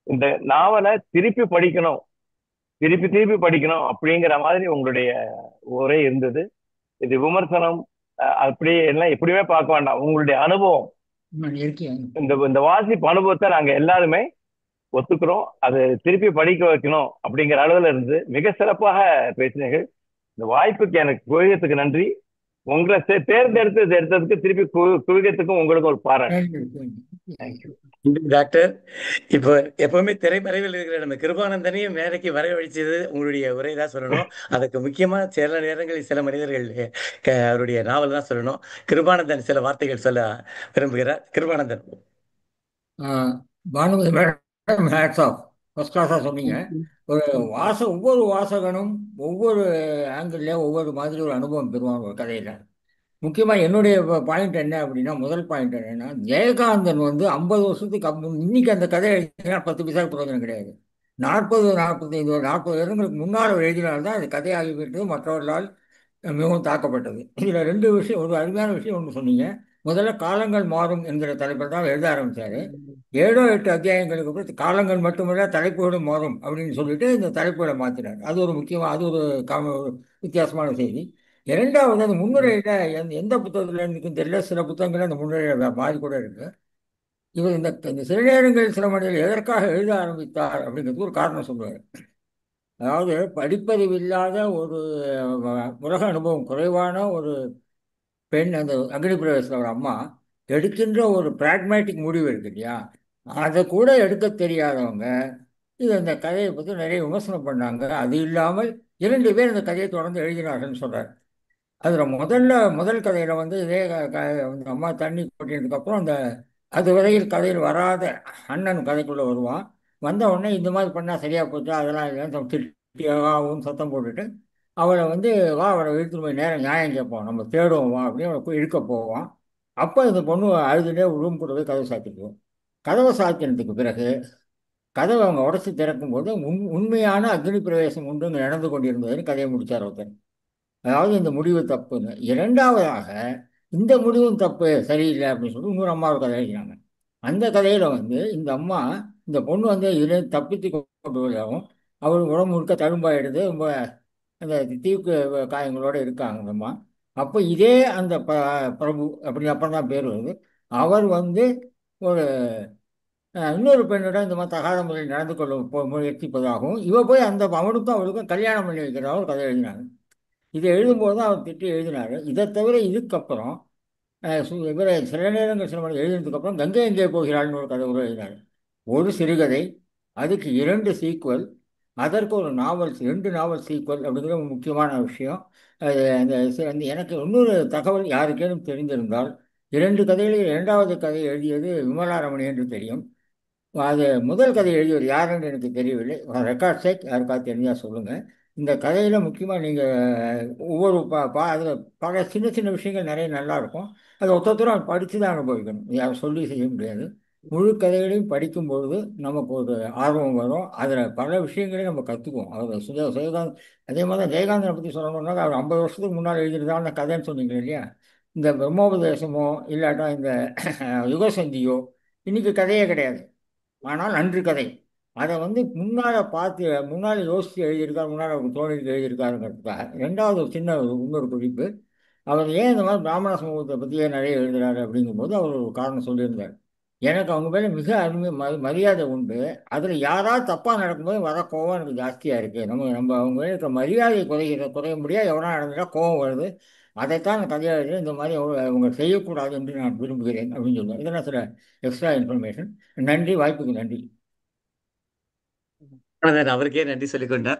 இந்த நாவலை திருப்பி படிக்கணும் அப்படிங்கிற மாதிரி உங்களுடைய உரை இருந்தது. இது விமர்சனம் அப்படி எல்லாம் எப்படியுமே பார்க்க வேண்டாம். உங்களுடைய அனுபவம், இந்த வாசிப்பு அனுபவத்தை நாங்க எல்லாருமே ஒத்துக்கிறோம். அது திருப்பி படிக்க வைக்கணும் அப்படிங்கிற அளவுல இருந்து மிக சிறப்பாக பேசினீர்கள். இந்த வாய்ப்புக்கு எனக்கு குவியத்துக்கு நன்றி. உங்களை எடுத்ததுக்கு திருப்பி குவியத்துக்கும் உங்களுக்கு ஒரு பாராட்டு. Thank you doctor. இப்போ எப்பவுமே திரைமறைவில் இருக்கிற நம்ம கிருபானந்தனையும் மேடைக்கு வரவழைச்சது உங்களுடைய உரை தான் சொல்லணும். அதுக்கு முக்கியமா சில நேரங்களில் சில மனிதர்கள் அவருடைய நாவல் தான் சொல்லணும். கிருபானந்தன் சில வார்த்தைகள் சொல்ல விரும்புகிறார். Kirupanandan. Bhanumathi madam, hats off, first கிளாஸாக சொன்னீங்க. ஒரு ஒவ்வொரு வாசகனும் ஒவ்வொரு ஆங்கிள் ஒவ்வொரு மாதிரி ஒரு அனுபவம் பெறுவாங்க ஒரு கதையில். முக்கியமாக என்னுடைய பாயிண்ட் என்ன அப்படின்னா, முதல் பாயிண்ட் என்னன்னா, ஜெயகாந்தன் 50 வருஷத்துக்கு இன்னைக்கு அந்த கதை எழுதினா 10 பைசாவுக்கு பிரயோஜனம் கிடையாது. 40 வருடங்களுக்கு முன்னால் எழுதினால்தான் அது கதையாகிவிட்டு மற்றவர்களால் மிகவும் தாக்கப்பட்டது. இதில் 2 விஷயம், ஒரு அருமையான விஷயம் ஒன்று சொன்னீங்க. முதல்ல காலங்கள் மாறும் என்கிற தலைப்பில் தான் எழுத ஆரம்பித்தார். 7-8 அத்தியாயங்களுக்கு அப்புறம் காலங்கள் மட்டுமல்ல தலைப்புகளும் மாறும் அப்படின்னு சொல்லிட்டு இந்த தலைப்புகளை மாற்றினார். அது ஒரு முக்கியமாக, அது ஒரு வித்தியாசமான செய்தி. இரண்டாவது, அந்த முன்னுரையில எந்த புத்தகத்துல இருக்குன்னு தெரியல, சில புத்தகங்கள் அந்த முன்னுரையில மாறி கூட இருக்கு. இவர் இந்த சில நேரங்களில் சில மனிதர்கள் எதற்காக எழுத ஆரம்பித்தார் அப்படிங்கிறது ஒரு காரணம் சொல்லுவார். அதாவது படிப்பறிவு இல்லாத ஒரு உலக அனுபவம் குறைவான ஒரு பெண், அந்த அக்னி பிரவேசத்தில் ஒரு அம்மா எடுக்கின்ற ஒரு பிராக்மேட்டிக் முடிவு இருக்கு இல்லையா, அதை கூட எடுக்க தெரியாதவங்க இது அந்த கதையை பற்றி நிறைய விமர்சனம் பண்ணாங்க. அது இல்லாமல் 2 பேர் இந்த கதையை தொடர்ந்து எழுதினார்கள்னு சொல்றார். அதில் முதல் கதையில் இதே அம்மா தண்ணி கொட்டினதுக்கப்புறம் அது வரையில் கதையில் வராத அண்ணன் கதைக்குள்ளே வருவான். வந்த உடனே இந்த மாதிரி பண்ணால் சரியாக போச்சு, அதெல்லாம் இல்லைன்னு திட்டியாகவும் சத்தம் போட்டுட்டு அவளை வா, அவளை இழுத்துட்டு போய் நேரம் நியாயம் கேட்போம், நம்ம தேடுவோம் வா அப்படின்னு அவளை போய் இழுக்க போவான். அப்போ இந்த பொண்ணு அழுதுனே ரூம் கூட போய் கதவை சாத்திக்குவோம். கதவை சாத்தினதுக்கு பிறகு கதவை அவங்க உடச்சி திறக்கும் போது உண்மையான அக்னி பிரவேசம் உண்டு நடந்து கொண்டிருந்ததுன்னு கதையை முடித்தார் ஒருத்தர். அதாவது இந்த முடிவு தப்புன்னு. இரண்டாவதாக இந்த முடிவும் தப்பு, சரியில்லை அப்படின்னு சொல்லி இன்னொரு அம்மா ஒரு கதை எழுதினாங்க. அந்த கதையில் இந்த அம்மா, இந்த பொண்ணு இதுல தப்பித்து கொண்டு வரவும் அவர் உடம்பு முழுக்க தழும்பாயிடுது, ரொம்ப அந்த தீக்கு காயங்களோட இருக்காங்க அந்த அம்மா. அப்போ இதே அந்த பிரபு அப்படி அப்புறம் தான் பேர் வருது. அவர் வந்து ஒரு இன்னொரு பெண்ணிடம் இந்த மாதிரி தகாத முறையில் நடந்து கொள்ள முயற்சிப்பதாகவும், இவ போய் அந்த அவனுக்கும் அவளுக்கும் கல்யாணம் பண்ணி வைக்கிறதா ஒரு கதை எழுதினாங்க. இதை எழுதும்போது தான் அவர் திட்டி எழுதினாரு. இதை தவிர இதுக்கப்புறம் இவரை சில நேரங்கள் சில மணி எழுதினதுக்கு அப்புறம் கங்கை எங்கே போகிறாள்னு ஒரு கதை கூட எழுதினார். ஒரு சிறுகதை, அதுக்கு 2 சீக்குவல், அதற்கு ஒரு நாவல், 2 நாவல் சீக்குவல் அப்படிங்கிற ஒரு முக்கியமான விஷயம். எனக்கு இன்னொரு தகவல் யாருக்கேனும் தெரிந்திருந்தால், 2 கதைகளில் 2வது கதை எழுதியது விமலா ரமணி என்று தெரியும். அது முதல் கதை எழுதியவர் யாருன்னு எனக்கு தெரியவில்லை. ரெக்கார்ட் சேக் யாருக்காவது தெரிஞ்சா சொல்லுங்க. இந்த கதையில முக்கியமா நீங்க ஒவ்வொரு அதுல பல சின்ன சின்ன விஷயங்கள் நிறைய நல்லா இருக்கும். அதை ஒருத்தரும் படிச்சு தான் அனுபவிக்கணும், யாரும் சொல்லி செய்ய முடியாது. முழு கதைகளையும் படிக்கும் பொழுது நமக்கு ஒரு ஆர்வம் வரும். அதுல பல விஷயங்களையும் நம்ம கத்துக்குவோம். அவர் ஜெயகாந்த், அதே மாதிரி தான் ஜெயகாந்தனை பத்தி சொல்லணும்னா அவர் 50 வருஷத்துக்கு முன்னால் எழுதியிருந்தான கதைன்னு சொன்னீங்க இல்லையா? இந்த பிரம்மோபதேசமோ இல்லாட்டா இந்த யுகசந்தியோ இன்னைக்கு கதையே கிடையாது, ஆனால் அன்று கதை. அதை வந்து முன்னால் யோசித்து எழுதியிருக்காரு, முன்னால் அவருக்கு தோணிட்டு எழுதியிருக்காருங்கிறதுக்காக. 2வது ஒரு சின்ன இன்னொரு குறிப்பு, அவர் ஏன் இந்த மாதிரி பிராமண சமூகத்தை பற்றியே நிறைய எழுதுறாரு அப்படிங்கும்போது அவர் ஒரு காரணம் சொல்லியிருந்தார். எனக்கு அவங்க மேலே மிக மரியாதை உண்டு. அதில் யாராவது தப்பாக நடக்கும்போது வர கோவம் எனக்கு ஜாஸ்தியாக இருக்குது. நம்ம நம்ம அவங்க மேலே இருக்க மரியாதை குறைய முடியாது, எவனா நடந்துட்டா கோவம் வருது. அதைத்தான் நான் கதையாக எழுதி இந்த மாதிரி அவங்க செய்யக்கூடாது என்று நான் விரும்புகிறேன் அப்படின்னு சொல்லுவேன். இதெல்லாம் சில எக்ஸ்ட்ரா இன்ஃபர்மேஷன். நன்றி, வாய்ப்புக்கு நன்றி. அவருக்கே நன்றி சொல்லிக்கொண்டார்.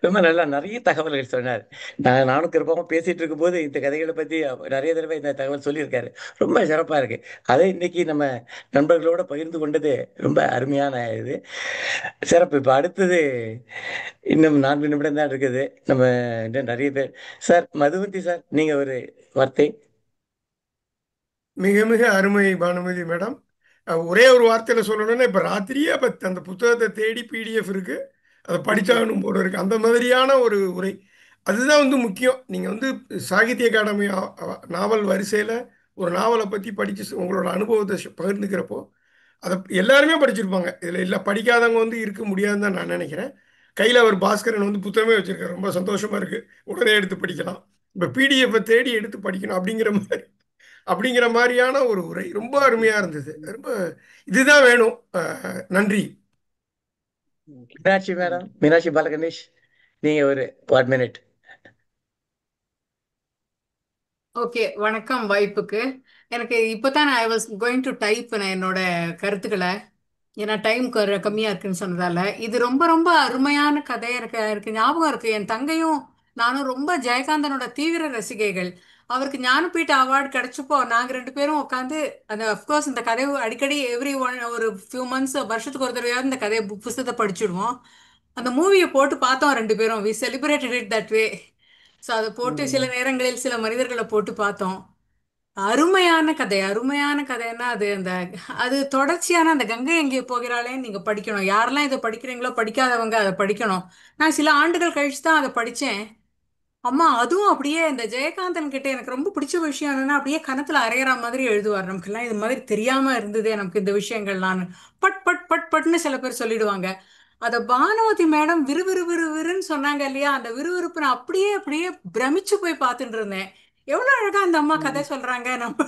ரொம்ப நல்லா நிறைய தகவல்கள் சொன்னார். நானும் கிருப்பமும் பேசிட்டு இருக்கும் போது இந்த கதைகளை பத்தி நிறைய தடவை இந்த தகவல் சொல்லியிருக்காரு. ரொம்ப சிறப்பா இருக்கு. அதை இன்னைக்கு நம்ம நண்பர்களோட பகிர்ந்து கொண்டது ரொம்ப அருமையான இது, சிறப்பு. இப்ப அடுத்தது இன்னும் 4 நிமிடம் தான் இருக்குது. நம்ம இன்னும் நிறைய பேர். சார் மதுவந்தி சார், நீங்க ஒரு வார்த்தை. மிக மிக அருமை பானுமதி மேடம். ஒரே ஒரு வார்த்தையில சொல்லணும்னா, இப்ப ராத்திரியே அந்த புத்தகத்தை தேடி பிடிஎஃப் இருக்கு, அதை படிச்சாகணும் போல இருக்கு. அந்த மாதிரியான ஒரு உரை. அதுதான் வந்து முக்கியம். நீங்க வந்து சாகித்ய அகாடமி நாவல் வரிசையில ஒரு நாவலை பத்தி படிச்சு உங்களோட அனுபவத்தை பகிர்ந்துக்கிறப்போ அதை எல்லாருமே படிச்சிருப்பாங்க. இதுல இல்லை படிக்காதவங்க வந்து இருக்க முடியாதுன்னு தான் நான் நினைக்கிறேன். கையில் அவர் பாஸ்கரன் வந்து புத்தகமே வச்சிருக்காரு. ரொம்ப சந்தோஷமா இருக்கு. உடனே எடுத்து படிக்கலாம். இப்போ பிடிஎஃப் தேடி எடுத்து படிக்கணும் அப்படிங்கிற மாதிரியான ஒரு உரை ரொம்ப அருமையா இருந்தது. ரொம்ப இதுதான் வேணும். நன்றி. மீனாட்சி மேடம், மீனாட்சி பாலகணேஷ், நீங்க ஒரு 1 மினிட். ஓகே, வணக்கம். வாய்ப்புக்கு எனக்கு இப்போதான் I was going to type என்னோட கருத்துக்களை, ஏன்னா டைம் கம்மியா இருக்குன்னு சொன்னதால. இது ரொம்ப ரொம்ப அருமையான கதை. எனக்கு ஞாபகம் இருக்கு, என் தங்கையும் நானும் ரொம்ப ஜெயகாந்தனோட தீவிர ரசிகைகள். அவருக்கு ஞானபீठ அவார்டு கிடைச்சப்போ நாங்க 2 பேரும் உட்காந்து அந்த அஃப்கோர்ஸ் இந்த கதை அடிக்கடி ஒரு ஃபியூ மந்த்ஸ், வருஷத்துக்கு ஒரு தடவையாவது இந்த கதையை புஸ்தகத்தை படிச்சுடுவோம். அந்த மூவியை போட்டு பார்த்தோம் 2 பேரும். We celebrated it that way. So அதை போட்டு சில நேரங்களில் சில மனிதர்களை போட்டு பார்த்தோம். அருமையான கதை, அருமையான கதைன்னா அது தொடர்ச்சியான அந்த கங்கை எங்கே போகிறாளேன்னு நீங்க படிக்கணும். யாரெல்லாம் இதை படிக்கிறீங்களோ, படிக்காதவங்க அதை படிக்கணும். நான் சில ஆண்டுகள் கழிச்சு தான் அதை படிச்சேன். அம்மா, அதுவும் அப்படியே இந்த ஜெயகாந்தன் கிட்ட எனக்கு ரொம்ப பிடிச்ச விஷயம் என்னன்னா, அப்படியே கணத்துல அரைகிற மாதிரி எழுதுவார். நமக்கெல்லாம் இது மாதிரி தெரியாம இருந்ததே, நமக்கு இந்த விஷயங்கள்லாம் பட் பட் பட் பட்னு சில பேர் சொல்லிடுவாங்க. அத பானுமதி மேடம் விறுவிறு விறுவிறுன்னு சொன்னாங்க இல்லையா, அந்த விறுவிறுப்பு நான் அப்படியே அப்படியே பிரமிச்சு போய் பார்த்துட்டு இருந்தேன். எவ்வளவு அழகா அந்த அம்மா கதை சொல்றாங்க. நம்ம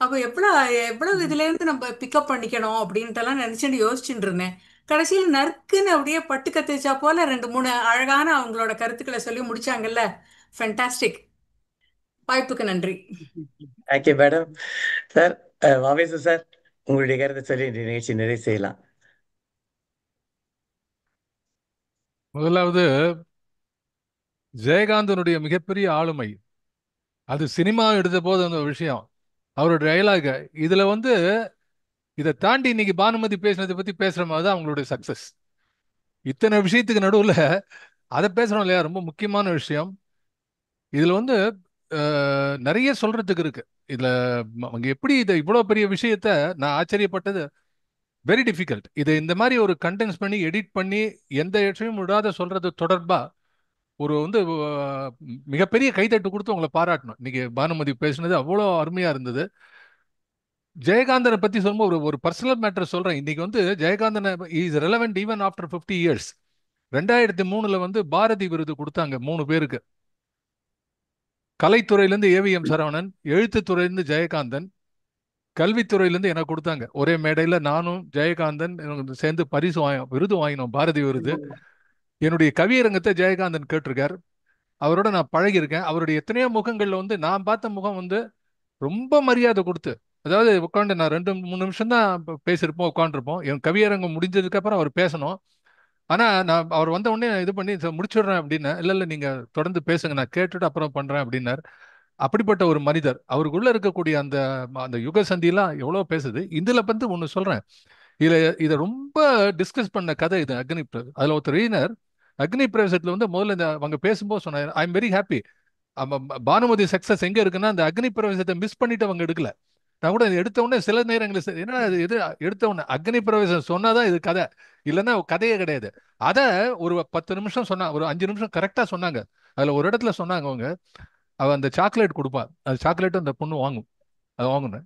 அப்ப எவ்வளவு இதுல இருந்து நம்ம பிக்கப் பண்ணிக்கணும் அப்படின்ட்டு எல்லாம் நினைச்சுட்டு யோசிச்சுட்டு இருந்தேன். கடைசியில் நறுக்குன்னு அப்படியே பட்டு கத்திச்சா போல 2 3 அழகான அவங்களோட கருத்துக்களை சொல்லி முடிச்சாங்கல்ல. ஃபென்டாஸ்டிக். வாய்ப்புக்கு நன்றி. Thank you madam. சார், வாவேசு சார், உங்களுடைய கருத்தை சொல்லி இந்த நிகழ்ச்சி நிறைவு செய்யலாம். முதலாவது, ஜெயகாந்தனுடைய மிகப்பெரிய ஆளுமை அது சினிமா எடுத்த போது அந்த விஷயம், அவரோட டயலாக். இதுல இதை தாண்டி இன்னைக்கு பானுமதி பேசினதை பத்தி பேசுற மாதிரி தான் அவங்களுடைய சக்சஸ். இத்தனை விஷயத்துக்கு நடுவுல அதை பேசுறோம் இல்லையா, ரொம்ப முக்கியமான விஷயம். இதுல நிறைய சொல்றதுக்கு இருக்கு. இதுல அவங்க எப்படி இதை இவ்வளவு பெரிய விஷயத்த, நான் ஆச்சரியப்பட்டது, வெரி டிஃபிகல்ட். இதை இந்த மாதிரி ஒரு கண்டென்ஸ் பண்ணி எடிட் பண்ணி எந்த இடத்தையும் விடாத சொல்றது தொடர்பா ஒரு மிகப்பெரிய கைத்தட்டு கொடுத்து உங்களை பாராட்டணும். இன்னைக்கு பானுமதி பேசுனது அவ்வளோ அருமையா இருந்தது. ஜெயகாந்தனை பத்தி சொல்லும்போது ஒரு பர்சனல் மேட்டர் சொல்றேன். இன்னைக்கு வந்து Jayakanthan is relevant even after 50 years. 2003 வந்து பாரதி விருது கொடுத்தாங்க 3 பேருக்கு. கலைத்துறையிலேருந்து ஏவிஎம் சரவணன், எழுத்துத்துறையிலேருந்து ஜெயகாந்தன், கல்வித்துறையிலேருந்து எனக்கு கொடுத்தாங்க. ஒரே மேடையில் நானும் ஜெயகாந்தன் சேர்ந்து விருது வாங்கினோம், பாரதி விருது. என்னுடைய கவியரங்கத்தை ஜெயகாந்தன் கேட்டிருக்கார். அவரோட நான் பழகியிருக்கேன். அவருடைய எத்தனையோ முகங்கள்ல வந்து நான் பார்த்த முகம் வந்து ரொம்ப மரியாதை கொடுத்து, அதாவது உட்காந்து நான் 2-3 நிமிஷம் தான் பேசியிருப்போம், உட்காந்துருப்போம். என் கவியரங்கம் முடிஞ்சதுக்கு அப்புறம் அவர் பேசணும். ஆனா நான் அவர் வந்த உடனே இது பண்ணி முடிச்சிடுறேன் அப்படின்னு, இல்ல இல்ல நீங்க தொடர்ந்து பேசுங்க, நான் கேட்டுட்டு அப்புறம் பண்றேன் அப்படின்னார். அப்படிப்பட்ட ஒரு மனிதர். அவருக்குள்ள இருக்கக்கூடிய அந்த அந்த யுக சந்தியெல்லாம் எவ்வளவு பேசுது. இதுல வந்து ஒண்ணு சொல்றேன். இதுல இதை ரொம்ப டிஸ்கஸ் பண்ண கதை இது அக்னி பிரவேசம். அதுல ஒருத்தர் எழுதினார், அக்னி பிரவேசத்துல வந்து முதல்ல இந்த அவங்க பேசும்போது சொன்னார், I am very happy. Bhanumathi success எங்க இருக்குன்னா அந்த அக்னி பிரவேசத்தை மிஸ் பண்ணிட்டு அவங்க எடுக்கல. நான் கூட எடுத்த உடனே சில நேரங்களில் என்ன இது எடுத்த உடனே அக்னி பிரவேசம் சொன்னாதான் இது கதை, இல்லைன்னா கதையே கிடையாது. அத ஒரு 10 நிமிஷம் சொன்னா, ஒரு 5 நிமிஷம் கரெக்டா சொன்னாங்க. அதுல ஒரு இடத்துல சொன்னாங்க, அவங்க அவ அந்த சாக்லேட் கொடுப்பா, அது சாக்லேட் அந்த பொண்ணு வாங்கும், அது வாங்கணும்.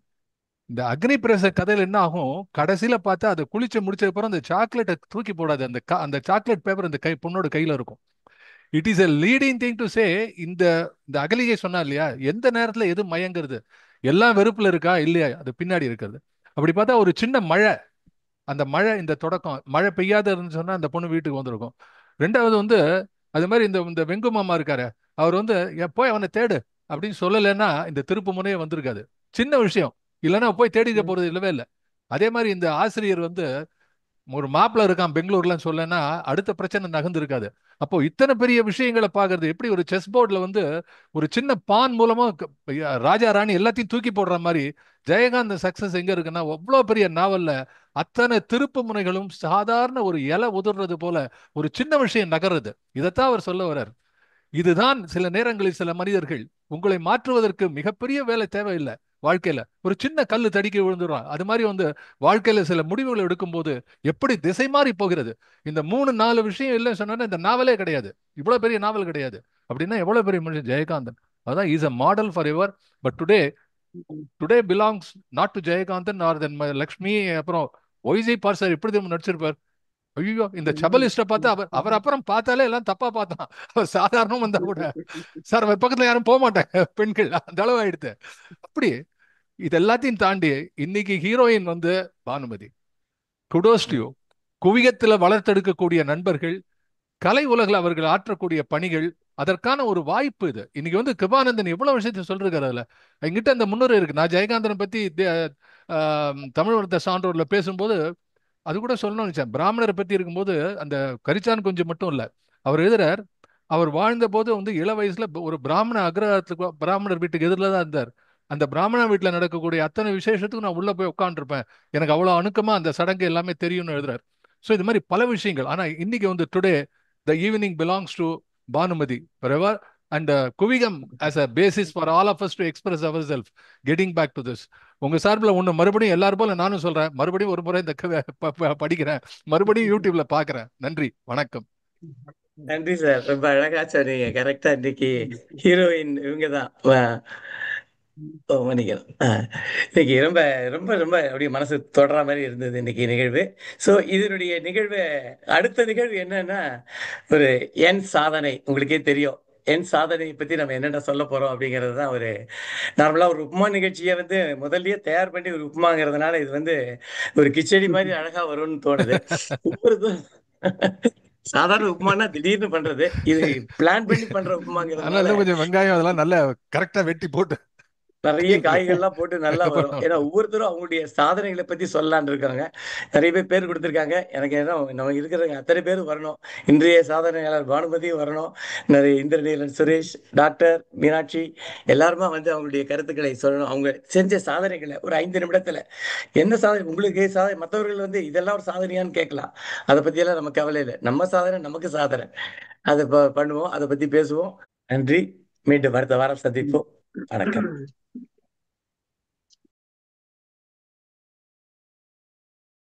இந்த அக்னி பிரவேச கதையில என்ன ஆகும், கடைசியில பார்த்தா அதை குளிச்சு முடிச்ச அப்புறம் அந்த சாக்லேட்டை தூக்கி போடாது, அந்த சாக்லேட் பேப்பர் அந்த பொண்ணோட கையில இருக்கும். It is a leading thing to say. இந்த இந்த அகலிகை சொன்னா இல்லையா, எந்த நேரத்துல எது மயங்கிறது, எல்லாம் வெறுப்புல இருக்கா இல்லையா, அது பின்னாடி இருக்கிறது. அப்படி பார்த்தா ஒரு சின்ன மழை, அந்த மழை இந்த தொடக்கம் மழை பெய்யாத இருந்துன்னு சொன்னா அந்த பொண்ணு வீட்டுக்கு வந்திருக்கும். ரெண்டாவது வந்து அது மாதிரி இந்த இந்த வெங்கு மாமா இருக்காரு, அவர் வந்து போய் அவனை தேடு அப்படின்னு சொல்லலைன்னா இந்த திருப்பு முனையே வந்திருக்காது. சின்ன விஷயம், இல்லைன்னா போய் தேடிக்க போறது இல்லவே இல்லை. அதே மாதிரி இந்த ஆசிரியர் வந்து ஒரு மாப்பிள்ள இருக்கான் பெங்களூர்லன்னு சொல்லனா அடுத்த பிரச்சனை நகர்ந்து இருக்காது. அப்போ இத்தனை பெரிய விஷயங்களை பாக்குறது எப்படி, ஒரு செஸ் போர்ட்ல வந்து ஒரு சின்ன பான் மூலமா ராஜா ராணி எல்லாத்தையும் தூக்கி போடுற மாதிரி ஜெயகாந்த் சக்சஸ் எங்க இருக்குன்னா, அவ்வளவு பெரிய நாவல்ல அத்தனை திருப்பு முனைகளும் சாதாரண ஒரு இலை உதிர்றது போல ஒரு சின்ன விஷயம் நகர்றது. இதைத்தான் அவர் சொல்ல வர்றார். இதுதான் சில நேரங்களில் சில மனிதர்கள் உங்களை மாற்றுவதற்கு மிகப்பெரிய வேலை தேவையில்லை. வாழ்க்கையில ஒரு சின்ன கல்லு தடிக்க விழுந்துடுறான். அது மாதிரி வந்து வாழ்க்கையில சில முடிவுகள் எடுக்கும் போது எப்படி திசை மாறி போகிறது. இந்த 3-4 விஷயம் இல்லைன்னு சொன்னா இந்த நாவலே கிடையாது, இவ்வளவு பெரிய நாவல் கிடையாது. அப்படின்னா எவ்வளவு பெரிய மனுஷன் ஜெயகாந்தன். அதான் is a model forever. But today belongs not to Jayakanthan or then Lakshmi. அப்புறம் ஒய்ஜி பார்சர் எப்படி திரும்ப நடிச்சிருப்பார். ஐயோ, இந்த சபலிஸ்ட பார்த்து அவர் அப்புறம் பார்த்தாலே எல்லாம் தப்பா பார்த்தான். அவர் சாதாரணம் வந்தா கூட சார் அவர் பக்கத்துல யாரும் போக மாட்டாங்க பெண்கள், அந்த அளவு ஆயிடுது. அப்படி இது எல்லாத்தையும் தாண்டி இன்னைக்கு ஹீரோயின் வந்து பானுமதி. Kudos to you. குவியத்துல வளர்த்தெடுக்கக்கூடிய நண்பர்கள், கலை உலகில் அவர்கள் ஆற்றக்கூடிய பணிகள், அதற்கான ஒரு வாய்ப்பு இது. இன்னைக்கு வந்து கிருபானந்தன் எவ்வளவு விஷயத்த சொல்றாரு. அதுல எங்கிட்ட அந்த முன்னுரை இருக்கு. நான் ஜெயகாந்தனை பத்தி தமிழ் வளர்த்த சான்றோர்ல பேசும்போது அது கூட சொல்லணும்னு நினைச்சேன். பிராமணரை பத்தி இருக்கும்போது அந்த கரிச்சான் கொஞ்சம் மட்டும் இல்ல, அவர் எழுதுறார், அவர் வாழ்ந்த போது வந்து இள வயசுல ஒரு பிராமண அக்ரஹாரத்துக்கு பிராமணர் வீட்டுக்கு எதிரில தான் இருந்தார். அந்த பிராமண வீட்டுல நடக்கக்கூடிய அத்தனை விசேஷத்துக்கு நான் உள்ள போய் உட்காந்துருப்பேன், எனக்கு அவ்வளவு அணுக்கமா அந்த சடங்கு எல்லாமே தெரியும்னு எழுதுறாரு. ஸோ இது மாதிரி பல விஷயங்கள். ஆனா இன்னைக்கு வந்து today the evening belongs to Bhanumathi forever, and Kuvigam as a basis for all of us to express ourselves. Getting back to this, உங்க சார்பில் ஒண்ணு மறுபடியும் எல்லாரும் போல நானும் சொல்றேன், மறுபடியும் ஒரு முறை இந்த படிக்கிறேன், மறுபடியும் யூடியூப்ல பாக்குறேன். நன்றி, வணக்கம். நன்றி சார், ரொம்ப அழகா சொன்னீங்க. கரெக்டா இன்னைக்கு ஹீரோயின் இவங்க தான். மன்னிக்கணும். இன்னைக்கு ரொம்ப ரொம்ப ரொம்ப அப்படியே மனசு தொடர மாதிரி இருந்தது இன்னைக்கு நிகழ்வு. ஸோ இதனுடைய நிகழ்வு, அடுத்த நிகழ்வு என்னன்னா ஒரு என் சாதனை. உங்களுக்கே தெரியும் என் சாதனையை பத்தி நம்ம என்னென்ன சொல்ல போறோம் அப்படிங்கிறது தான். ஒரு நார்மலா ஒரு உப்புமா நிகழ்ச்சியை வந்து முதல்லயே தயார் பண்ணி ஒரு உப்புமாங்கிறதுனால இது வந்து ஒரு கிச்சடி மாதிரி அழகா வரும்னு தோணுது. ஒவ்வொருக்கும் சாதாரண உப்புமானா திடீர்னு பண்றது, இது பிளான் பண்ணி பண்ற உப்புமாங்கிறதுனால கொஞ்சம் வெங்காயம் அதெல்லாம் நல்லா கரெக்டா வெட்டி போட்டு நிறைய காய்கள்லாம் போட்டு நல்லா வரும். ஏன்னா ஒவ்வொருத்தரும் அவங்களுடைய சாதனைகளை பத்தி சொல்லலான்னு இருக்காங்க. நிறைய பேர் கொடுத்துருக்காங்க. எனக்கு ஏன்னா நம்ம இருக்கிறவங்க அத்தனை பேரும் வரணும். இன்றைய சாதனையாளர் பானுமதியும் வரணும், நிறைய இந்திரநீலன், சுரேஷ், டாக்டர் மீனாட்சி எல்லாருமா வந்து அவங்களுடைய கருத்துக்களை சொல்லணும். அவங்க செஞ்ச சாதனைகளை ஒரு 5 நிமிடத்துல என்ன சாதனை உங்களுக்கு சாதனை, மற்றவர்கள் வந்து இதெல்லாம் ஒரு சாதனையான்னு கேட்கலாம். அதை பத்தியெல்லாம் நம்ம கவலை இல்லை. நம்ம சாதனை நமக்கு சாதனை. அதை பண்ணுவோம், அதை பத்தி பேசுவோம். நன்றி. மீண்டும் அடுத்த வாரம் சந்திப்போம். வணக்கம்.